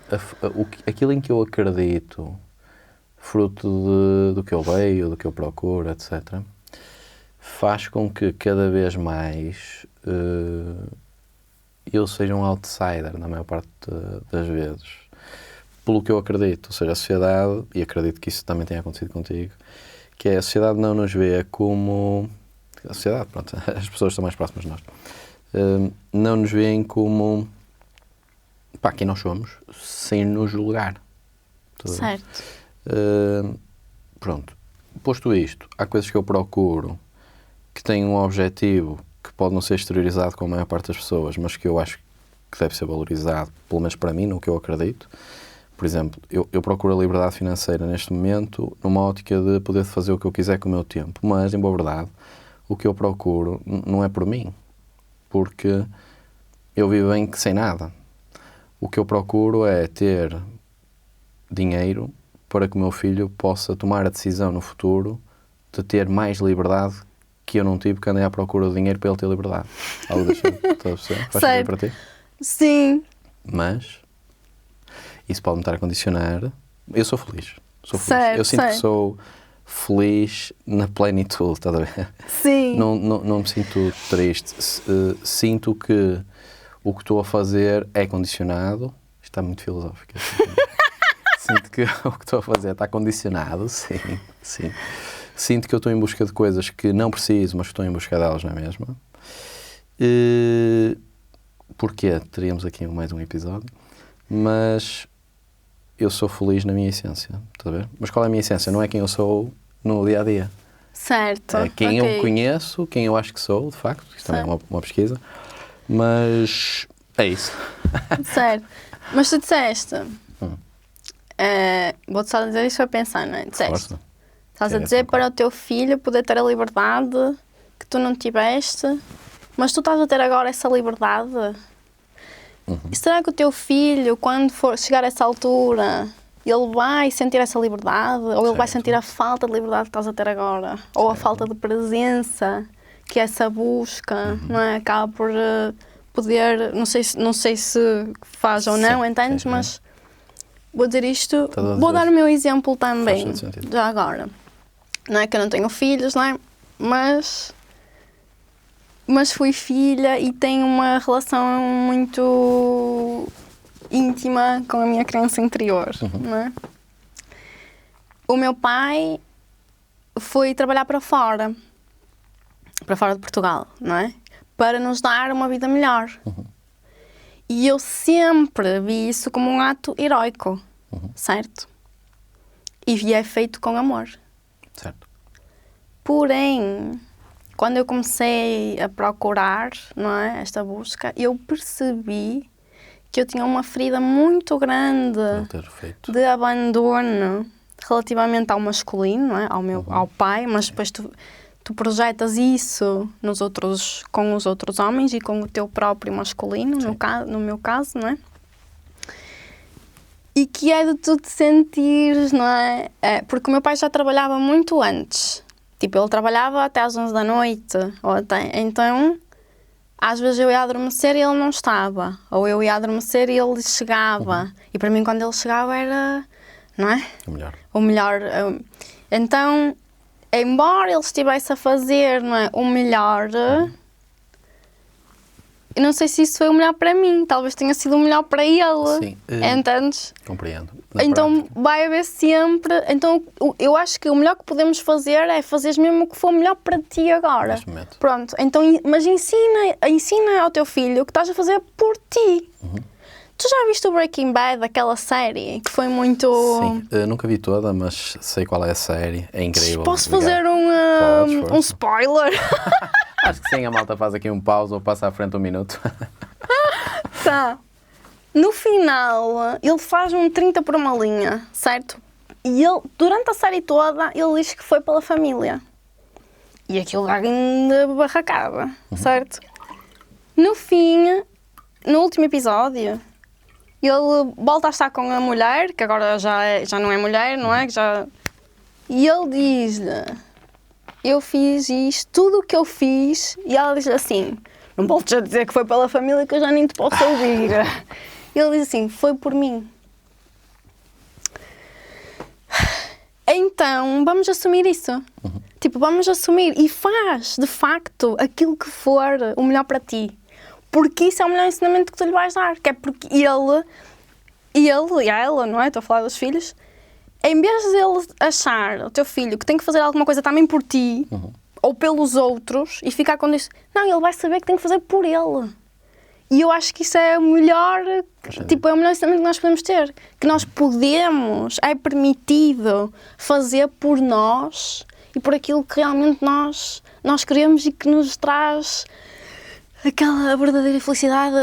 aquilo em que eu acredito, fruto do que eu leio, do que eu procuro, etc., faz com que cada vez mais eu seja um outsider na maior parte das vezes, pelo que eu acredito, ou seja, a sociedade, e acredito que isso também tenha acontecido contigo, que é a sociedade não nos vê como... A sociedade, pronto, as pessoas estão mais próximas de nós. Não nos veem como quem nós somos, sem nos julgar. Certo. Pronto, posto isto, há coisas que eu procuro que têm um objetivo que pode não ser exteriorizado com a maior parte das pessoas, mas que eu acho que deve ser valorizado, pelo menos para mim, no que eu acredito. Por exemplo, eu procuro a liberdade financeira neste momento numa ótica de poder fazer o que eu quiser com o meu tempo, mas, em boa verdade, o que eu procuro não é por mim, porque eu vivo bem sem nada. O que eu procuro é ter dinheiro para que o meu filho possa tomar a decisão no futuro de ter mais liberdade que eu não tive, porque andei à procura de dinheiro para ele ter liberdade. Algo desse tipo. Estás a perceber? Faz sentido para ti? Sim. Mas isso pode-me estar a condicionar. Eu sou feliz. Certo, eu sinto que sou feliz na plenitude, estás a ver? Sim. Não me sinto triste. Sinto que o que estou a fazer é condicionado. Isto está muito filosófico. Sinto que o que estou a fazer está condicionado, sim. Sinto que eu estou em busca de coisas que não preciso, mas que estou em busca delas na mesma. Porquê? Teríamos aqui mais um episódio. Mas eu sou feliz na minha essência, estás a ver? Mas qual é a minha essência? Não é quem eu sou no dia-a-dia. Certo. É quem eu conheço, quem eu acho que sou, de facto. Isto também é uma pesquisa. Mas é isso. Certo. Mas tu disseste... vou-te só dizer isso para pensar, não é? Disseste. Força. Estás a dizer para o teu filho poder ter a liberdade que tu não tiveste, mas tu estás a ter agora essa liberdade. E será que o teu filho, quando for chegar a essa altura ele vai sentir essa liberdade, ou ele vai Certo. sentir a falta de liberdade que estás a ter agora, ou a falta de presença, que essa busca, não é? Acaba por poder, não sei se faz ou não, Sim, entendes? sim, Mas vou dizer isto, Estás a vou dizer. dar o meu exemplo também, Faz todo sentido. já agora. Não é que eu não tenho filhos, não é? Mas fui filha e tenho uma relação muito íntima com a minha criança interior, não é? O meu pai foi trabalhar para fora de Portugal, não é? Para nos dar uma vida melhor. E eu sempre vi isso como um ato heroico, certo? E é feito com amor. Certo. Porém, quando eu comecei a procurar, não é, esta busca, eu percebi que eu tinha uma ferida muito grande Não ter feito. de abandono relativamente ao masculino, não é? Ao pai, mas depois tu projetas isso com os outros homens e com o teu próprio masculino, no meu caso, não é? E que é de tu te sentires, não é? Porque o meu pai já trabalhava muito antes. Tipo, ele trabalhava até às 11 da noite, então às vezes eu ia adormecer e ele não estava, ou eu ia adormecer e ele chegava, e para mim quando ele chegava era, não é? O melhor. O melhor. Então, embora ele estivesse a fazer, não é, o melhor, eu não sei se isso foi o melhor para mim, talvez tenha sido o melhor para ele. Sim. Entendes? Compreendo. Na Então prática. vai haver sempre. Então eu acho que o melhor que podemos fazer é fazer mesmo o que for melhor para ti agora. Neste momento. Pronto, então, mas ensina ao teu filho o que estás a fazer por ti. Tu já viste o Breaking Bad, aquela série que foi muito. Sim, nunca vi toda, mas sei qual é a série. É incrível. Posso Obrigado. fazer Podes, força. um spoiler? Acho que sim, a malta faz aqui um pause ou passa à frente um minuto. Tá. No final, ele faz um 30 por uma linha, certo? E ele, durante a série toda, ele diz que foi pela família. E aquilo dá grande barracada, certo? No fim, no último episódio, ele volta a estar com a mulher, que agora já não é mulher, não é? E ele diz-lhe, eu fiz isto, tudo o que eu fiz, e ela diz assim, não voltes a dizer que foi pela família que eu já nem te posso ouvir. Ele diz assim, foi por mim. Então, vamos assumir isso. Tipo, vamos assumir e faz, de facto, aquilo que for o melhor para ti. Porque isso é o melhor ensinamento que tu lhe vais dar. Que é porque ele e ela, não é? Estou a falar dos filhos. Em vez de ele achar, o teu filho, que tem que fazer alguma coisa também por ti, ou pelos outros, e ficar com isso, não, ele vai saber que tem que fazer por ele. E eu acho que isso é o melhor, tipo, é o melhor ensinamento que nós podemos ter. Que nós podemos, é permitido fazer por nós e por aquilo que realmente nós queremos e que nos traz aquela verdadeira felicidade,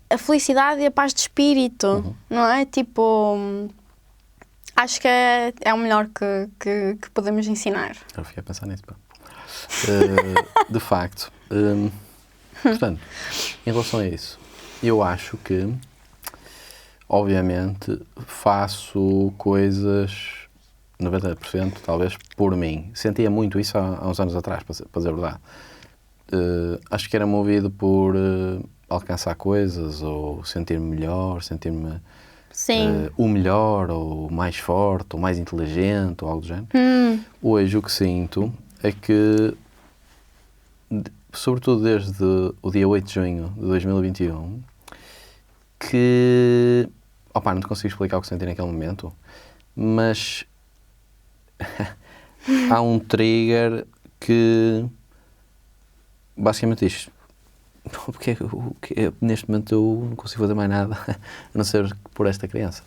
a felicidade e a paz de espírito, não é? Tipo, acho que é o melhor que podemos ensinar. Eu fiquei a pensar nisso. Pá. De facto. Portanto, em relação a isso, eu acho que, obviamente, faço coisas 90% talvez por mim. Sentia muito isso há uns anos atrás, para dizer a verdade. Acho que era movido por alcançar coisas ou sentir-me melhor, sentir-me o melhor, ou mais forte, ou mais inteligente, ou algo do género. Hoje o que sinto é que, sobretudo desde o dia 8 de junho de 2021, que, não te consigo explicar o que senti naquele momento, mas há um trigger que basicamente diz, porque neste momento eu não consigo fazer mais nada a não ser por esta criança.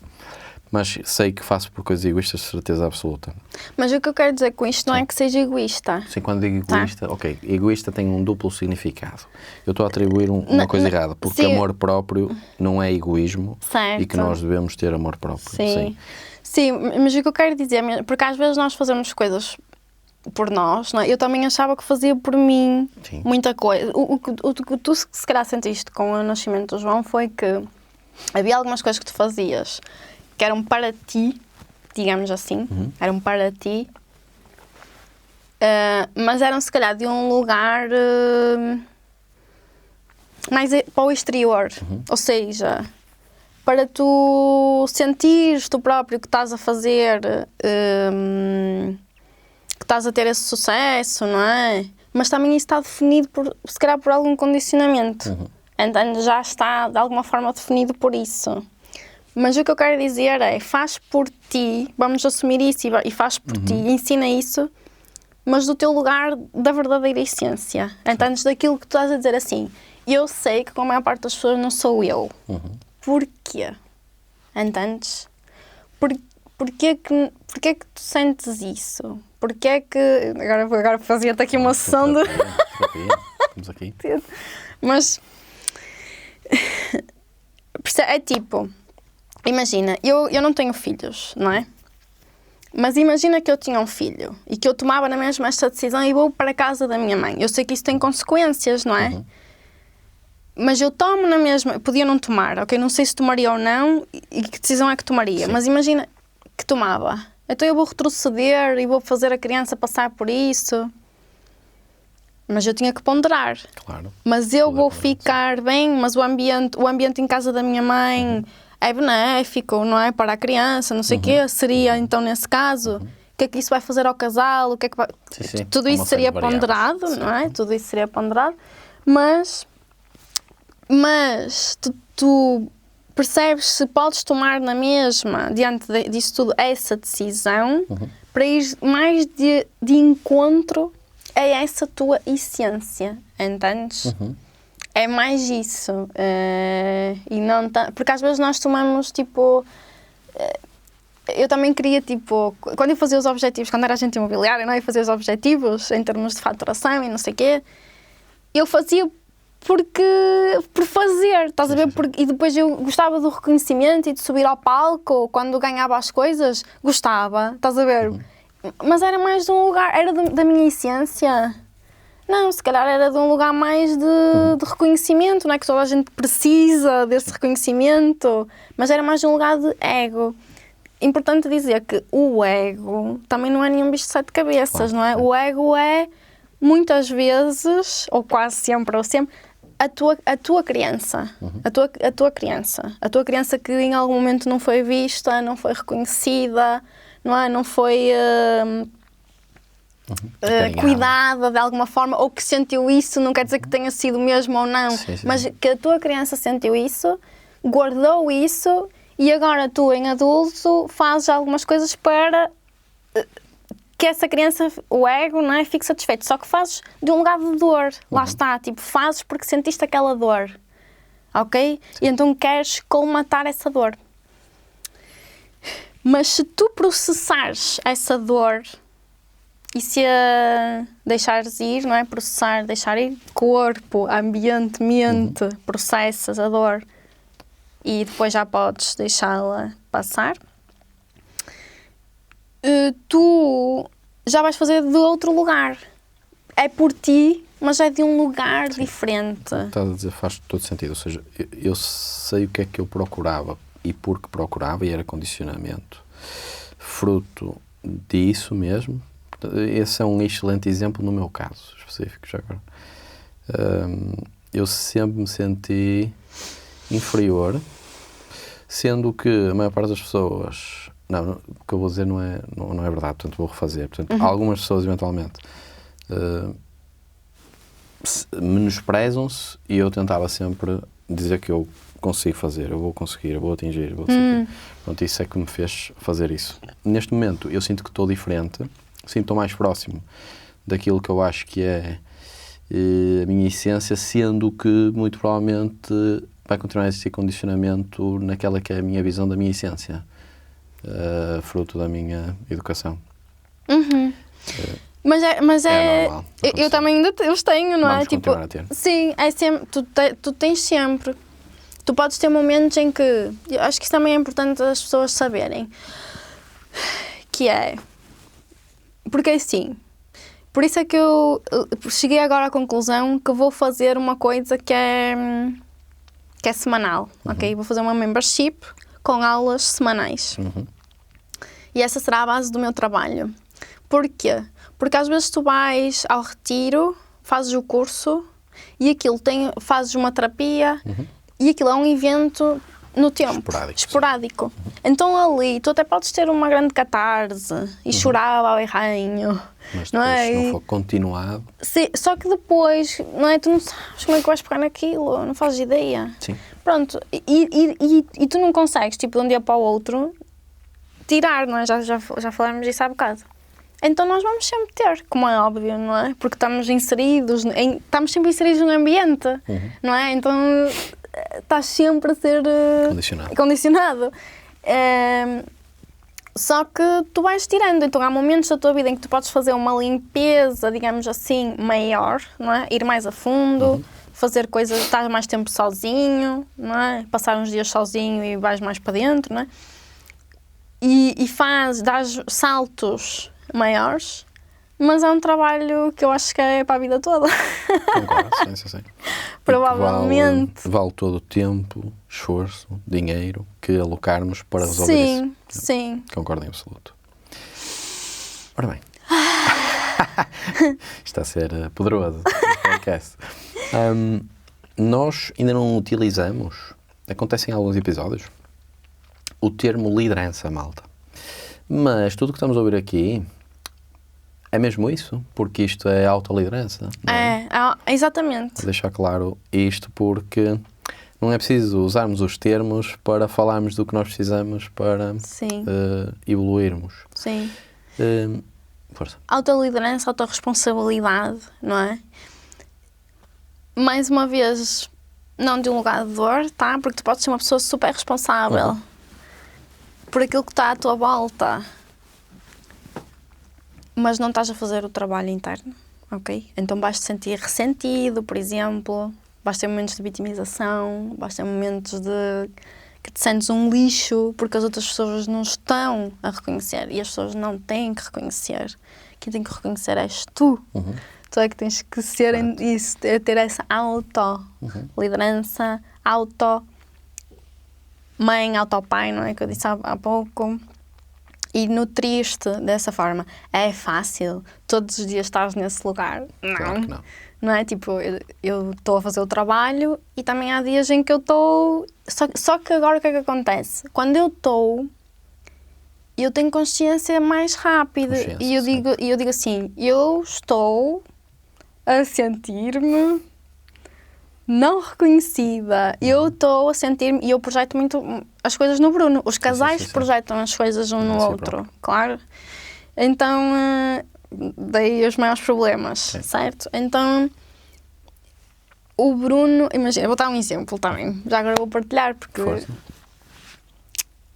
Mas sei que faço por coisas egoístas, de certeza absoluta. Mas o que eu quero dizer com isto não é que seja egoísta. Sim, quando digo egoísta, ok, egoísta tem um duplo significado. Eu estou a atribuir uma coisa errada, porque amor próprio não é egoísmo, certo. E que nós devemos ter amor próprio. Sim, mas o que eu quero dizer, porque às vezes nós fazemos coisas por nós, não é? Eu também achava que fazia por mim muita coisa. O que tu se calhar sentiste com o nascimento do João foi que havia algumas coisas que tu fazias que eram para ti, digamos assim, eram para ti, mas eram se calhar de um lugar mais para o exterior, ou seja, para tu sentires tu próprio que estás a fazer, que estás a ter esse sucesso, não é? Mas também isso está definido, se calhar, por algum condicionamento. Então já está, de alguma forma, definido por isso. Mas o que eu quero dizer é, faz por ti, vamos assumir isso e faz por ti, ensina isso, mas do teu lugar da verdadeira essência. Então, daquilo que tu estás a dizer assim, eu sei que com a maior parte das pessoas não sou eu. Porquê? Entendes? Porquê que tu sentes isso? Porquê que... Agora fazia-te aqui uma sessão de... Estamos aqui. Mas... É tipo... Imagina, eu não tenho filhos, não é? Mas imagina que eu tinha um filho e que eu tomava na mesma esta decisão e vou para a casa da minha mãe. Eu sei que isso tem consequências, não é? Mas eu tomo na mesma... Podia não tomar, ok? Não sei se tomaria ou não e que decisão é que tomaria. Sim. Mas imagina que tomava. Então eu vou retroceder e vou fazer a criança passar por isso. Mas eu tinha que ponderar. Claro. Mas eu vou ficar bem, mas o ambiente em casa da minha mãe é benéfico, não é? Para a criança, não sei o quê. Seria, então, nesse caso, o que é que isso vai fazer ao casal? O que é que vai... Sim. Tudo isso seria ponderado, não é? Tudo isso seria ponderado. Mas tu percebes se podes tomar na mesma, diante disso tudo, essa decisão para ir mais de encontro a essa tua essência, entendes? É mais isso. E não porque às vezes nós tomamos, tipo... eu também queria, tipo... Quando eu fazia os objetivos, quando era agente imobiliário, não? Eu fazia os objetivos em termos de faturação e não sei o quê. Eu fazia por fazer, estás a ver? E depois eu gostava do reconhecimento e de subir ao palco quando ganhava as coisas. Gostava, estás a ver? Mas era mais de um lugar... Era da minha essência... Não, se calhar era de um lugar mais de reconhecimento, não é que toda a gente precisa desse reconhecimento, mas era mais de um lugar de ego. Importante dizer que o ego também não é nenhum bicho de 7 cabeças, não é? O ego é, muitas vezes, ou quase sempre, a tua criança. A tua criança. A tua criança que em algum momento não foi vista, não foi reconhecida, não é? Não foi... cuidada de alguma forma, ou que sentiu isso, não quer dizer que tenha sido mesmo ou não, sim. Mas que a tua criança sentiu isso, guardou isso e agora tu, em adulto, fazes algumas coisas para que essa criança, o ego, não é, fique satisfeito. Só que fazes de um lugar de dor, lá está, tipo, fazes porque sentiste aquela dor, ok? Sim. E então queres colmatar essa dor. Mas se tu processares essa dor e se a deixares ir, não é? Processar, deixar ir, corpo, ambiente, mente, processas a dor e depois já podes deixá-la passar, tu já vais fazer de outro lugar. É por ti, mas é de um lugar diferente. Estás a dizer, faz todo sentido. Ou seja, eu sei o que é que eu procurava e porque procurava, e era condicionamento. Fruto disso mesmo. Esse é um excelente exemplo no meu caso específico, já agora. Eu sempre me senti inferior, sendo que a maior parte das pessoas... Não, o que eu vou dizer não é verdade, portanto vou refazer. Portanto, algumas pessoas, eventualmente, menosprezam-se e eu tentava sempre dizer que eu consigo fazer, eu vou conseguir, eu vou atingir, eu vou conseguir. Pronto, isso é que me fez fazer isso. Neste momento, eu sinto que estou diferente, sinto mais próximo daquilo que eu acho que é a minha essência, sendo que muito provavelmente vai continuar a existir condicionamento naquela que é a minha visão da minha essência, fruto da minha educação. Mas é normal, eu também ainda os tenho, não Vamos é? Tipo, continuar a ter. sim, é sempre, tu tens sempre. Tu podes ter momentos em que, eu acho que isso também é importante as pessoas saberem, que é, porque assim, por isso é que eu cheguei agora à conclusão que vou fazer uma coisa que é semanal, ok? Vou fazer uma membership com aulas semanais. E essa será a base do meu trabalho. Porquê? Porque às vezes tu vais ao retiro, fazes o curso e aquilo fazes uma terapia e aquilo é um evento no tempo, esporádico. Então ali tu até podes ter uma grande catarse e chorar ao erranho. Mas não depois, é? se não for continuado... Sim, só que depois, não é? Tu não sabes como é que vais pegar naquilo, não fazes ideia. Sim. Pronto, e tu não consegues, tipo, de um dia para o outro, tirar, não é? Já falámos disso há bocado. Então nós vamos sempre ter, como é óbvio, não é? Porque estamos estamos sempre inseridos no ambiente, não é? Então estás sempre a ser condicionado. Só que tu vais tirando, então há momentos da tua vida em que tu podes fazer uma limpeza, digamos assim, maior, não é? Ir mais a fundo, fazer coisas, estar mais tempo sozinho, não é? Passar uns dias sozinho e vais mais para dentro, não é? E dás saltos maiores, mas é um trabalho que eu acho que é para a vida toda. Concordo, sim. Provavelmente. Vale todo o tempo, esforço, dinheiro que alocarmos para resolver isso. Sim. Concordo em absoluto. Ora bem. Está a ser poderoso o podcast. Nós ainda não utilizamos, acontece em alguns episódios, o termo liderança, malta. Mas tudo o que estamos a ouvir aqui é mesmo isso, porque isto é autoliderança. Exatamente. Vou deixar claro isto porque não é preciso usarmos os termos para falarmos do que nós precisamos para evoluirmos. Sim. Força. Autoliderança, autorresponsabilidade, não é? Mais uma vez, não de um lugar de dor, tá? Porque tu podes ser uma pessoa super responsável por aquilo que está à tua volta, mas não estás a fazer o trabalho interno, ok? Então vais te sentir ressentido, por exemplo, vais ter momentos de vitimização, vais ter momentos de que te sentes um lixo porque as outras pessoas não estão a reconhecer e as pessoas não têm que reconhecer. Quem tem que reconhecer és tu. Tu é que tens que ser isso, ter essa auto-liderança, auto-mãe, auto-pai, não é? Que eu disse há pouco. E nutrir-te dessa forma. É fácil? Todos os dias estás nesse lugar? Não. Claro que não. Não é? Tipo, eu estou a fazer o trabalho e também há dias em que eu estou... Só que agora o que é que acontece? Quando eu estou, eu tenho consciência mais rápida. E eu digo assim, eu estou a sentir-me não reconhecida. Eu estou a sentir-me... E eu projeto muito as coisas no Bruno. Os casais projetam as coisas um no outro, claro. Então, daí os maiores problemas, certo? Então, o Bruno... Imagina, vou dar um exemplo também. Já agora vou partilhar, porque... Força.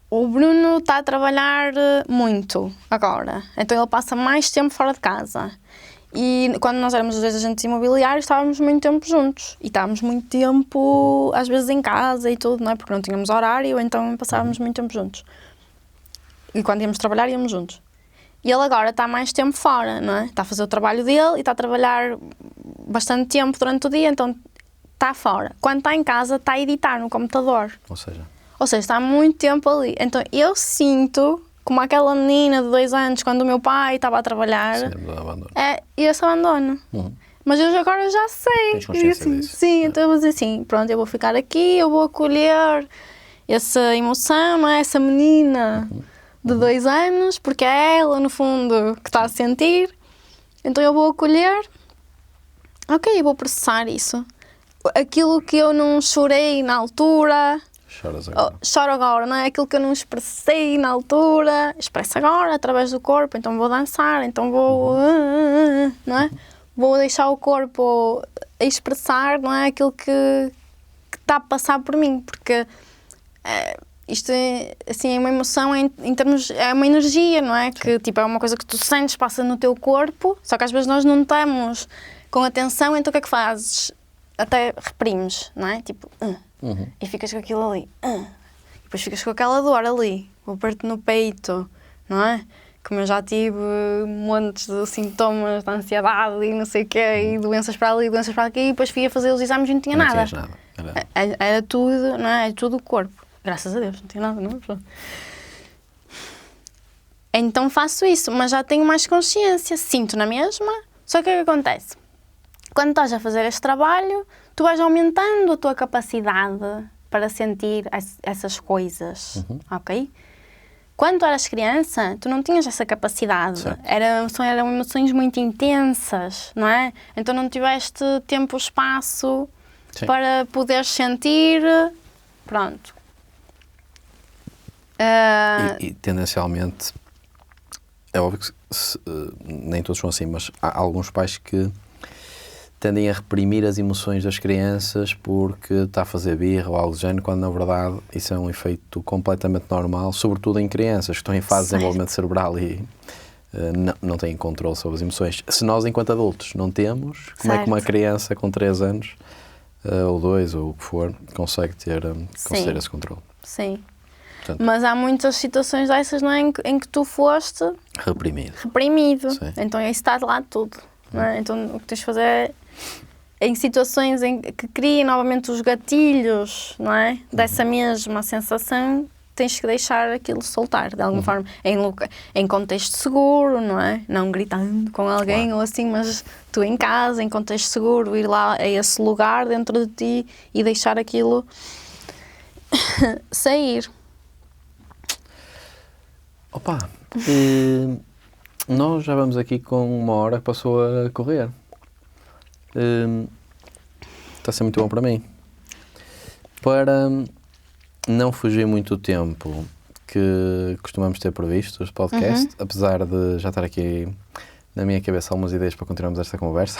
O Bruno está a trabalhar muito agora. Então, ele passa mais tempo fora de casa. E quando nós éramos os dois agentes imobiliários, estávamos muito tempo juntos. E estávamos muito tempo, às vezes, em casa e tudo, não é? Porque não tínhamos horário, então passávamos muito tempo juntos. E quando íamos trabalhar, íamos juntos. E ele agora está mais tempo fora, não é? Está a fazer o trabalho dele e está a trabalhar bastante tempo durante o dia, então está fora. Quando está em casa, está a editar no computador. Ou seja, está muito tempo ali. Então eu sinto... Como aquela menina de 2 anos, quando o meu pai estava a trabalhar, esse abandono. Mas eu agora já sei. Tens consciência disso? Sim, então eu vou dizer assim, pronto, eu vou ficar aqui, eu vou acolher essa emoção, não é? Essa menina de 2 anos, porque é ela, no fundo, que está a sentir. Então eu vou acolher, ok, eu vou processar isso. Aquilo que eu não chorei na altura... Choro agora, não é? Aquilo que eu não expressei na altura, expresso agora, através do corpo, então vou dançar, então vou... não é? Vou deixar o corpo expressar, não é? Aquilo que está a passar por mim, porque isto é, assim, é uma emoção em termos... É uma energia, não é? Que tipo, é uma coisa que tu sentes, passa no teu corpo, só que às vezes nós não estamos com atenção, então o que é que fazes? Até reprimes, não é? Tipo... E ficas com aquilo ali. E depois ficas com aquela dor ali. O aperto no peito, não é? Como eu já tive montes de sintomas de ansiedade e não sei o quê, e doenças para ali, doenças para aqui, e depois fui a fazer os exames e não tinha nada. Não tinhas nada. Era tudo, não é? Era tudo o corpo. Graças a Deus, não tenho nada, não. Então faço isso, mas já tenho mais consciência, sinto na mesma. Só que o que acontece? Quando estás a fazer este trabalho, tu vais aumentando a tua capacidade para sentir essas coisas, ok? Quando tu eras criança, tu não tinhas essa capacidade. Eram emoções muito intensas, não é? Então não tiveste tempo, espaço para poderes sentir. Pronto. E tendencialmente, é óbvio que nem todos são assim, mas há alguns pais que tendem a reprimir as emoções das crianças porque está a fazer birra ou algo do género, quando na verdade isso é um efeito completamente normal, sobretudo em crianças que estão em fase de desenvolvimento cerebral e não têm controle sobre as emoções. Se nós, enquanto adultos, não temos, como é que uma criança com 3 anos, ou 2, ou o que for, consegue ter esse controle? Sim. Portanto, mas há muitas situações dessas, não é, em que tu foste reprimido. Sim. Então isso está de lado tudo. Não é? Então o que tens de fazer é, em situações em que criem novamente os gatilhos, não é? Dessa mesma sensação, tens que deixar aquilo soltar, de alguma forma, em contexto seguro, não é? Não gritando com alguém ou assim, mas tu em casa, em contexto seguro, ir lá a esse lugar dentro de ti e deixar aquilo sair. Opa, nós já vamos aqui com 1 hora que passou a correr. Está a ser muito bom para mim. Para não fugir muito do tempo que costumamos ter previsto os podcasts, apesar de já estar aqui na minha cabeça algumas ideias para continuarmos esta conversa,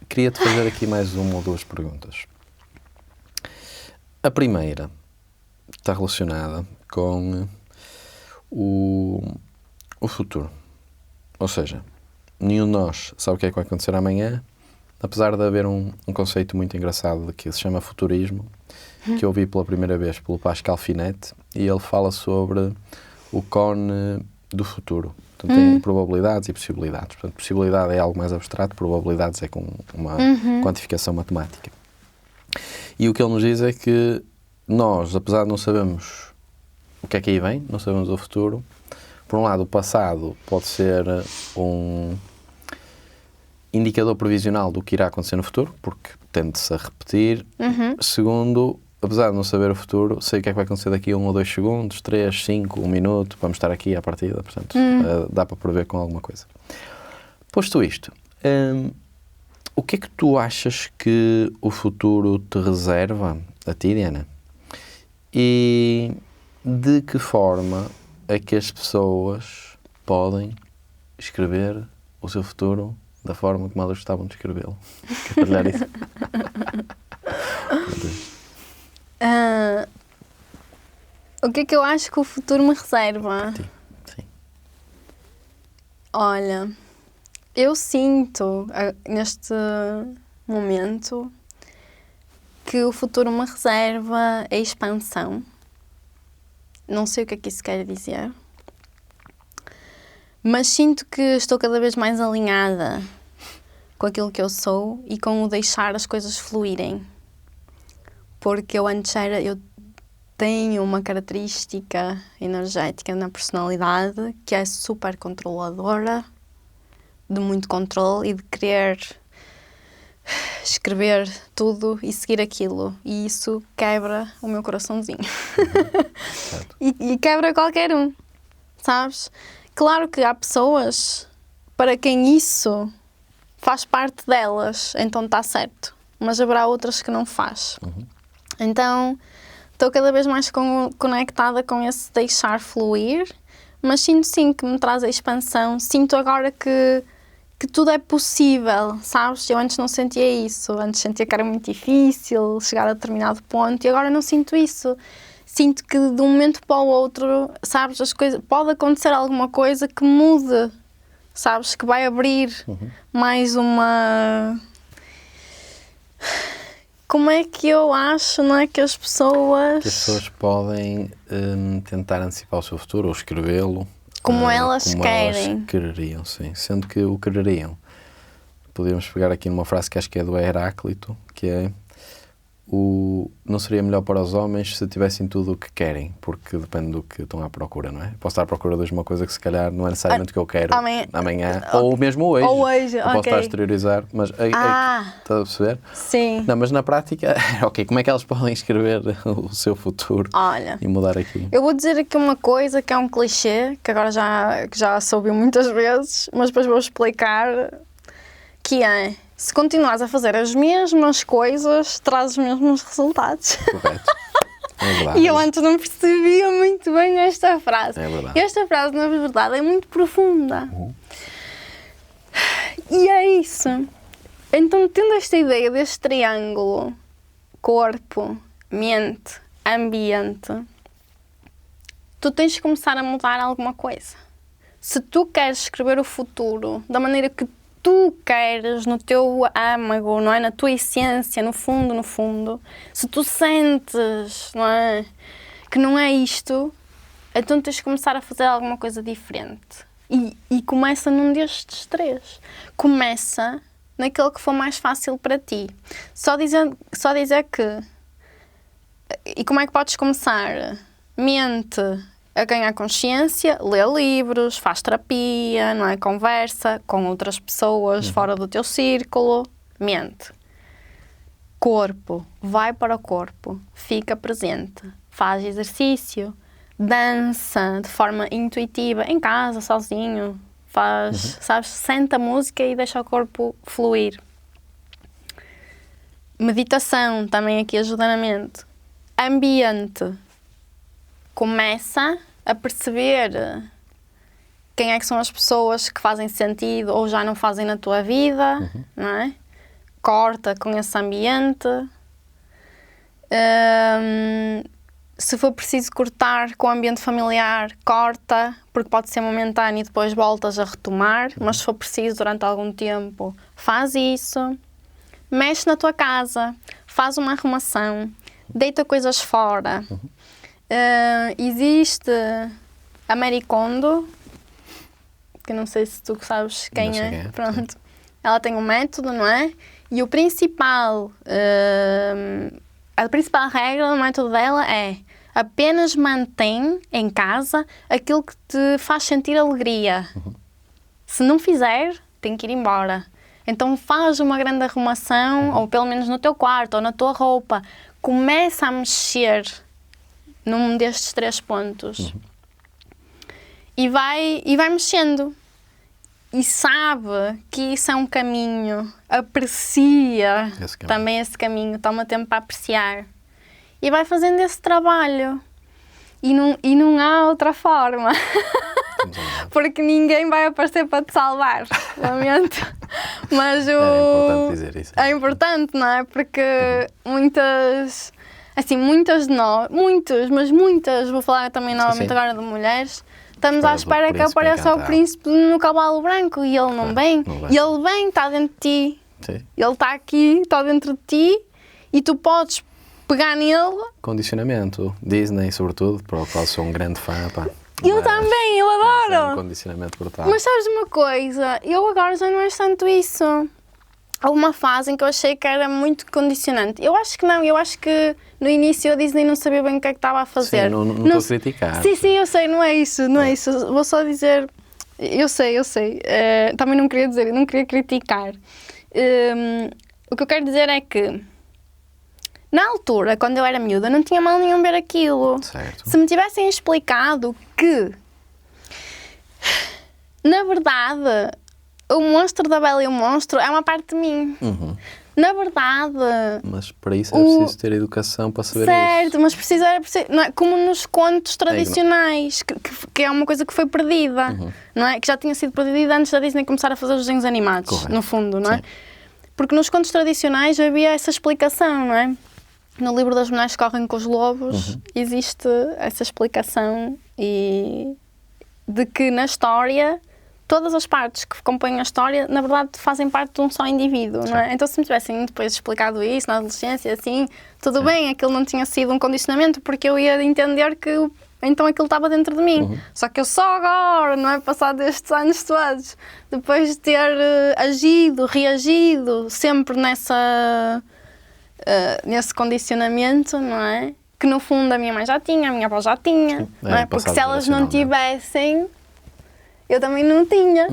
queria-te fazer aqui mais 1 ou 2 perguntas. A primeira está relacionada com o futuro. Ou seja, nenhum de nós sabe o que é que vai acontecer amanhã, apesar de haver um conceito muito engraçado que se chama futurismo, que eu ouvi pela primeira vez pelo Pascal Finet, e ele fala sobre o cone do futuro. Portanto, tem probabilidades e possibilidades. Portanto, possibilidade é algo mais abstrato, probabilidades é com uma quantificação matemática. E o que ele nos diz é que nós, apesar de não sabermos o que é que aí vem, não sabemos o futuro, por um lado, o passado pode ser um indicador previsional do que irá acontecer no futuro, porque tende-se a repetir. Segundo, apesar de não saber o futuro, sei o que é que vai acontecer daqui a 1 ou 2 segundos, 3, 5, 1 minuto, vamos estar aqui à partida, portanto, dá para prever com alguma coisa. Posto isto, o que é que tu achas que o futuro te reserva, a ti, Diana? E de que forma é que as pessoas podem escrever o seu futuro da forma como elas gostavam de escrevê-lo? Quer partilhar isso? O que é que eu acho que o futuro me reserva? Sim. Olha, eu sinto neste momento que o futuro me reserva a expansão. Não sei o que é que isso quer dizer, mas sinto que estou cada vez mais alinhada com aquilo que eu sou e com o deixar as coisas fluírem. Porque eu tenho uma característica energética na personalidade que é super controladora, de muito controle e de querer escrever tudo e seguir aquilo. E isso quebra o meu coraçãozinho. e quebra qualquer um, sabes? Claro que há pessoas para quem isso faz parte delas, então está certo. Mas haverá outras que não faz. Então, estou cada vez mais conectada com esse deixar fluir, mas sinto sim que me traz a expansão. Sinto agora que tudo é possível, sabes? Eu antes não sentia isso. Antes sentia que era muito difícil chegar a determinado ponto e agora não sinto isso. Sinto que de um momento para o outro, sabes, as coisas, pode acontecer alguma coisa que mude, sabes? Que vai abrir mais uma... Como é que eu acho, não é? Que as pessoas podem tentar antecipar o seu futuro ou escrevê-lo. Como elas querem. Elas quereriam, sim. Sendo que o quereriam. Podíamos pegar aqui numa frase que acho que é do Heráclito, que é: não seria melhor para os homens se tivessem tudo o que querem, porque depende do que estão à procura, não é? Posso estar à procura de uma coisa que se calhar não é necessariamente o que eu quero amanhã, ou mesmo hoje. Ou hoje, eu posso estar a exteriorizar, mas estás a perceber? Sim. Não, mas na prática, ok, como é que elas podem escrever o seu futuro? Olha, e mudar aqui? Eu vou dizer aqui uma coisa que é um clichê, que agora já soube muitas vezes, mas depois vou explicar, que é: se continuares a fazer as mesmas coisas, traz os mesmos resultados. Correto. É verdade. E eu antes não percebia muito bem esta frase. É verdade. Esta frase, na verdade, é muito profunda. E é isso. Então, tendo esta ideia deste triângulo, corpo, mente, ambiente, tu tens de começar a mudar alguma coisa. Se tu queres escrever o futuro da maneira que tu queres, no teu âmago, não é? Na tua essência, no fundo, se tu sentes, não é? Que não é isto, então tens de começar a fazer alguma coisa diferente. E começa num destes três. Começa naquele que for mais fácil para ti. Só dizer que... E como é que podes começar? Mente a ganhar consciência, lê livros, faz terapia, não é? Conversa com outras pessoas fora do teu círculo. Mente. Corpo. Vai para o corpo. Fica presente. Faz exercício. Dança de forma intuitiva, em casa, sozinho. Faz, sabes? Senta a música e deixa o corpo fluir. Meditação também aqui ajuda na mente. Ambiente. Começa a perceber quem é que são as pessoas que fazem sentido ou já não fazem na tua vida, não é? Corta com esse ambiente. Se for preciso cortar com o ambiente familiar, corta, porque pode ser momentâneo e depois voltas a retomar, mas se for preciso durante algum tempo, faz isso. Mexe na tua casa, faz uma arrumação, deita coisas fora. Existe a Marie Kondo, que não sei se tu sabes quem é. Pronto. Ela tem um método, não é? E a principal regra do método dela é: apenas mantém em casa aquilo que te faz sentir alegria. Se não fizer, tem que ir embora. Então faz uma grande arrumação, ou pelo menos no teu quarto, ou na tua roupa. Começa a mexer num destes três pontos. E vai mexendo. E sabe que isso é um caminho. Aprecia também esse caminho. Toma tempo para apreciar. E vai fazendo esse trabalho. E não há outra forma. Porque ninguém vai aparecer para te salvar. Lamento. Mas é importante dizer isso. É importante, não é? Porque muitas de nós, muitas, vou falar também novamente agora de mulheres, estamos à espera que apareça o príncipe no cavalo branco e ele não vem. E ele vem, está dentro de ti. Sim. Ele está aqui, está dentro de ti e tu podes pegar nele. Condicionamento. Disney, sobretudo, para o qual sou um grande fã. Pá. Eu também, eu adoro. É um condicionamento brutal. Mas sabes uma coisa? Eu agora já não é tanto isso. Há uma fase em que eu achei que era muito condicionante. Eu acho que não, eu acho que no início a Disney não sabia bem o que é que estava a fazer. Sim, não estou a criticar. Sim, eu sei, não é isso. Vou só dizer, eu sei. Também não queria dizer, não queria criticar. O que eu quero dizer é que, na altura, quando eu era miúda, não tinha mal nenhum ver aquilo. Certo. Se me tivessem explicado que, na verdade, o monstro da Bela e o Monstro é uma parte de mim. Na verdade... Mas para isso é preciso ter educação para saber certo, isso. mas não é? Como nos contos tradicionais, que é uma coisa que foi perdida, não é? Que já tinha sido perdida antes da Disney começar a fazer os desenhos animados, correto, no fundo, não é? Sim. Porque nos contos tradicionais havia essa explicação, não é? No livro das Mulheres que Correm com os Lobos existe essa explicação e de que na história todas as partes que compõem a história, na verdade, fazem parte de um só indivíduo, não é? Então, se me tivessem depois explicado isso na adolescência, assim, tudo bem, aquilo não tinha sido um condicionamento, porque eu ia entender que então aquilo estava dentro de mim. Só que eu só agora, não é? Passado estes anos todos, depois de ter agido, reagido, sempre nesse condicionamento, não é? Que no fundo a minha mãe já tinha, a minha avó já tinha, não é? Porque se elas não tivessem, eu também não tinha.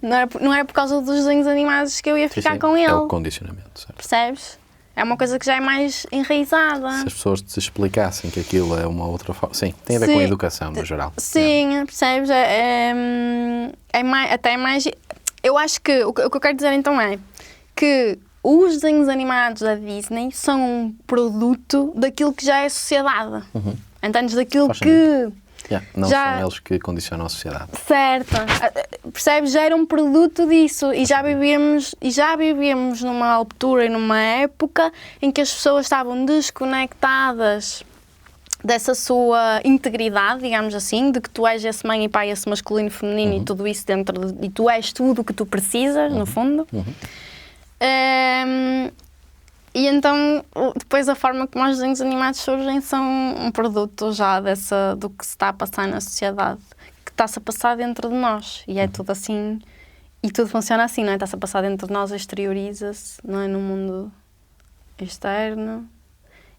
Não era por causa dos desenhos animados que eu ia ficar com ele. É o condicionamento, certo? Percebes? É uma coisa que já é mais enraizada. Se as pessoas te explicassem que aquilo é uma outra forma... Sim, tem a ver com a educação, no geral. Sim, percebes? Até mais... Eu acho que o que eu quero dizer então é que os desenhos animados da Disney são um produto daquilo que já é a sociedade. Entendes? Daquilo que... Não são eles que condicionam a sociedade. Certo. Percebes? Já era um produto disso e já vivíamos numa altura e numa época em que as pessoas estavam desconectadas dessa sua integridade, digamos assim, de que tu és esse mãe e pai, esse masculino e feminino e tudo isso dentro e tu és tudo o que tu precisas, no fundo. E então, depois a forma como os desenhos animados surgem são um produto já do que se está a passar na sociedade, que está-se a passar dentro de nós. E é tudo assim, e tudo funciona assim, não é? Está-se a passar dentro de nós, exterioriza-se, não é? No mundo externo.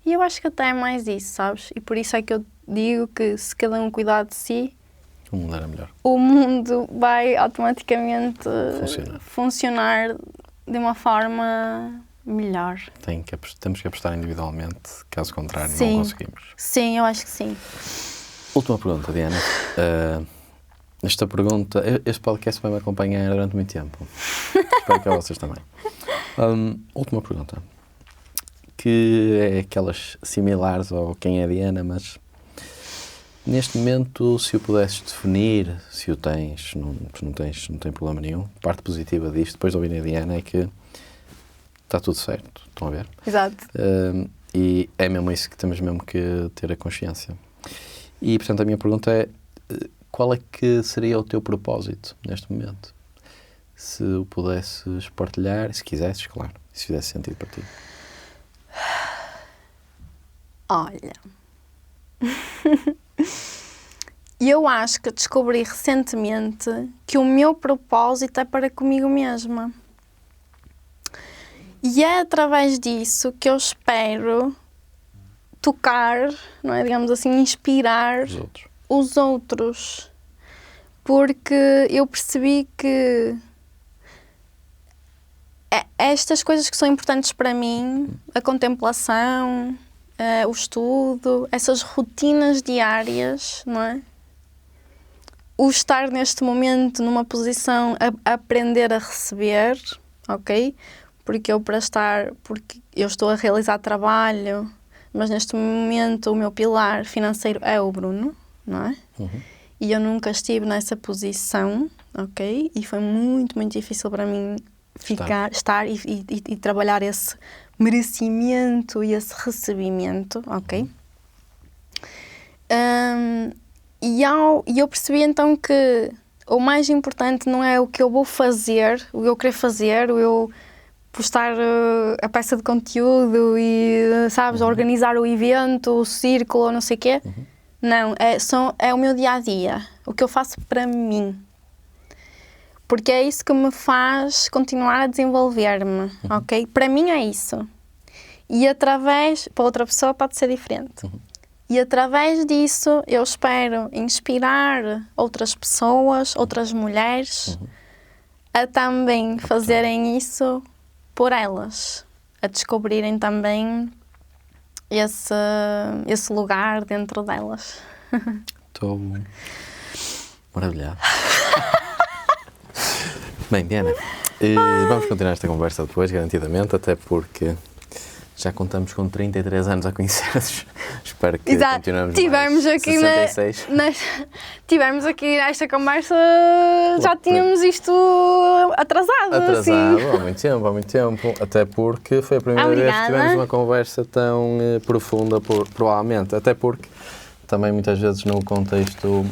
E eu acho que até é mais isso, sabes? E por isso é que eu digo que se cada um cuidar de si, o mundo era melhor. O mundo vai automaticamente funcionar de uma forma... melhor. Temos que apostar individualmente, caso contrário não conseguimos. Sim, eu acho que sim. Última pergunta, Diana. Esta pergunta, este podcast vai me acompanhar durante muito tempo. Espero que a vocês também. Última pergunta, que é aquelas similares ao quem é Diana, mas neste momento, se o pudesses definir, se o tens, não tem problema nenhum. A parte positiva disto, depois de ouvir a Diana, é que está tudo certo, estão a ver? Exato. E é mesmo isso que temos mesmo que ter a consciência. E, portanto, a minha pergunta é, qual é que seria o teu propósito neste momento? Se o pudesses partilhar, se quisesses, claro, se fizesse sentido para ti. Olha, eu acho que descobri recentemente que o meu propósito é para comigo mesma. E é através disso que eu espero tocar, não é, digamos assim, inspirar os outros. Porque eu percebi que estas coisas que são importantes para mim, a contemplação, o estudo, essas rotinas diárias, não é? O estar neste momento numa posição a aprender a receber, ok? Porque eu estou a realizar trabalho, mas neste momento o meu pilar financeiro é o Bruno, não é? E eu nunca estive nessa posição, ok? E foi muito, muito difícil para mim estar e trabalhar esse merecimento e esse recebimento, ok? E eu percebi então que o mais importante não é o que eu vou fazer, o que eu querer fazer, postar a peça de conteúdo e, sabes, organizar o evento, o círculo, não sei o quê. Não, é o meu dia-a-dia, o que eu faço para mim. Porque é isso que me faz continuar a desenvolver-me, ok? Para mim é isso. E para outra pessoa pode ser diferente. E através disso eu espero inspirar outras pessoas, outras mulheres, a também fazerem isso por elas, a descobrirem também esse lugar dentro delas. Estou maravilhado. Bem, Diana, vamos continuar esta conversa depois, garantidamente, até porque já contamos com 33 anos a conhecer-nos. Espero que continuemos tivemos mais aqui 66. Tivemos aqui nesta conversa, já tínhamos isto atrasado. Assim. Há muito tempo. Até porque foi a primeira vez que tivemos uma conversa tão profunda, provavelmente. Até porque também muitas vezes no contexto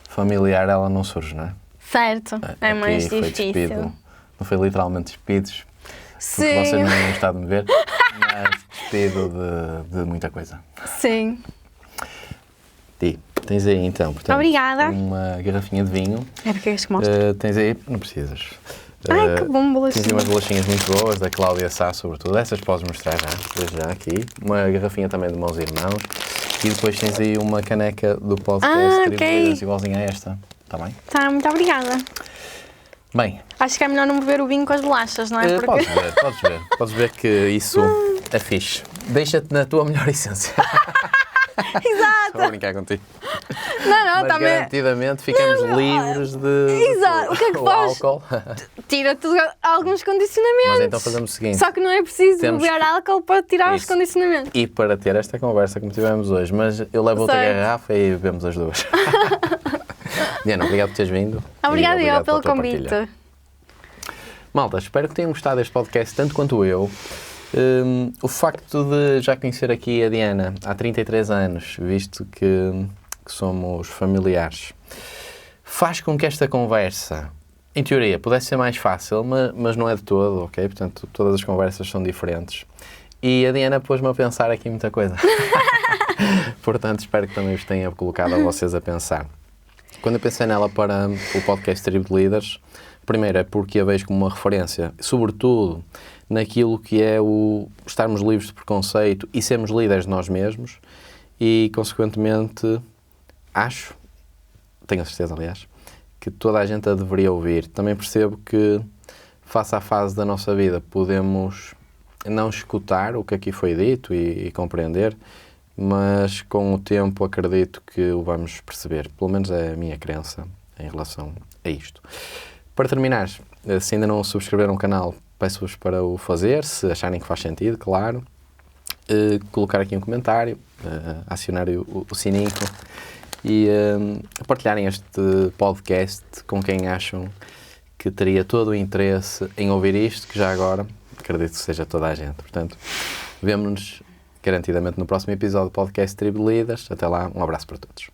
familiar ela não surge, não é? Certo, é mais difícil. Não foi literalmente despidos, porque vocês não têm estado a me ver, mas despido de muita coisa. Sim. Ti, tens aí então, portanto, obrigada. Uma garrafinha de vinho. É porque és que mostra. Tens aí, não precisas. Ai, que bom, Tens bolachinha. umas bolachinhas muito boas, da Cláudia Sá, sobretudo. Essas podes mostrar já, desde já aqui. Uma garrafinha também de Mãos Irmãos. E depois tens aí uma caneca do podcast Tribo de Líderes, igualzinha a esta. Está bem? Tá, muito obrigada. Bem, Acho que é melhor não beber o vinho com as bolachas, não é? podes ver. Podes ver que isso é fixe. Deixa-te na tua melhor essência. Exato. Estou a brincar contigo. Não, Mas também. garantidamente ficamos livres de Exato. O que é que faz? álcool. Tira-te alguns condicionamentos. Mas então fazemos o seguinte. Só que não é preciso Temos beber álcool para tirar os Isso. condicionamentos. E para ter esta conversa como tivemos hoje, mas eu levo outra Certo. garrafa e bebemos as duas. Diana, obrigado por teres vindo. Obrigada E eu obrigado pelo pela tua convite. partilha. Malta, espero que tenham gostado deste podcast tanto quanto eu. O facto de já conhecer aqui a Diana há 33 anos, visto que somos familiares, faz com que esta conversa, em teoria, pudesse ser mais fácil, mas não é de todo, ok? Portanto, todas as conversas são diferentes. E a Diana pôs-me a pensar aqui muita coisa. Portanto, espero que também vos tenha colocado a vocês a pensar. Quando eu pensei nela para o podcast Tribo de Líderes, primeiro é porque a vejo como uma referência, sobretudo naquilo que é o estarmos livres de preconceito e sermos líderes de nós mesmos e, consequentemente, tenho a certeza, aliás, que toda a gente a deveria ouvir. Também percebo que, face à fase da nossa vida, podemos não escutar o que aqui foi dito e compreender, mas com o tempo acredito que o vamos perceber. Pelo menos é a minha crença em relação a isto. Para terminar, se ainda não subscreveram o canal, peço-vos para o fazer, se acharem que faz sentido, claro. Colocar aqui um comentário, acionar o sininho e partilharem este podcast com quem acham que teria todo o interesse em ouvir isto, que já agora acredito que seja toda a gente. Portanto, vemo-nos garantidamente no próximo episódio do podcast Tribo de Líderes. Até lá, um abraço para todos.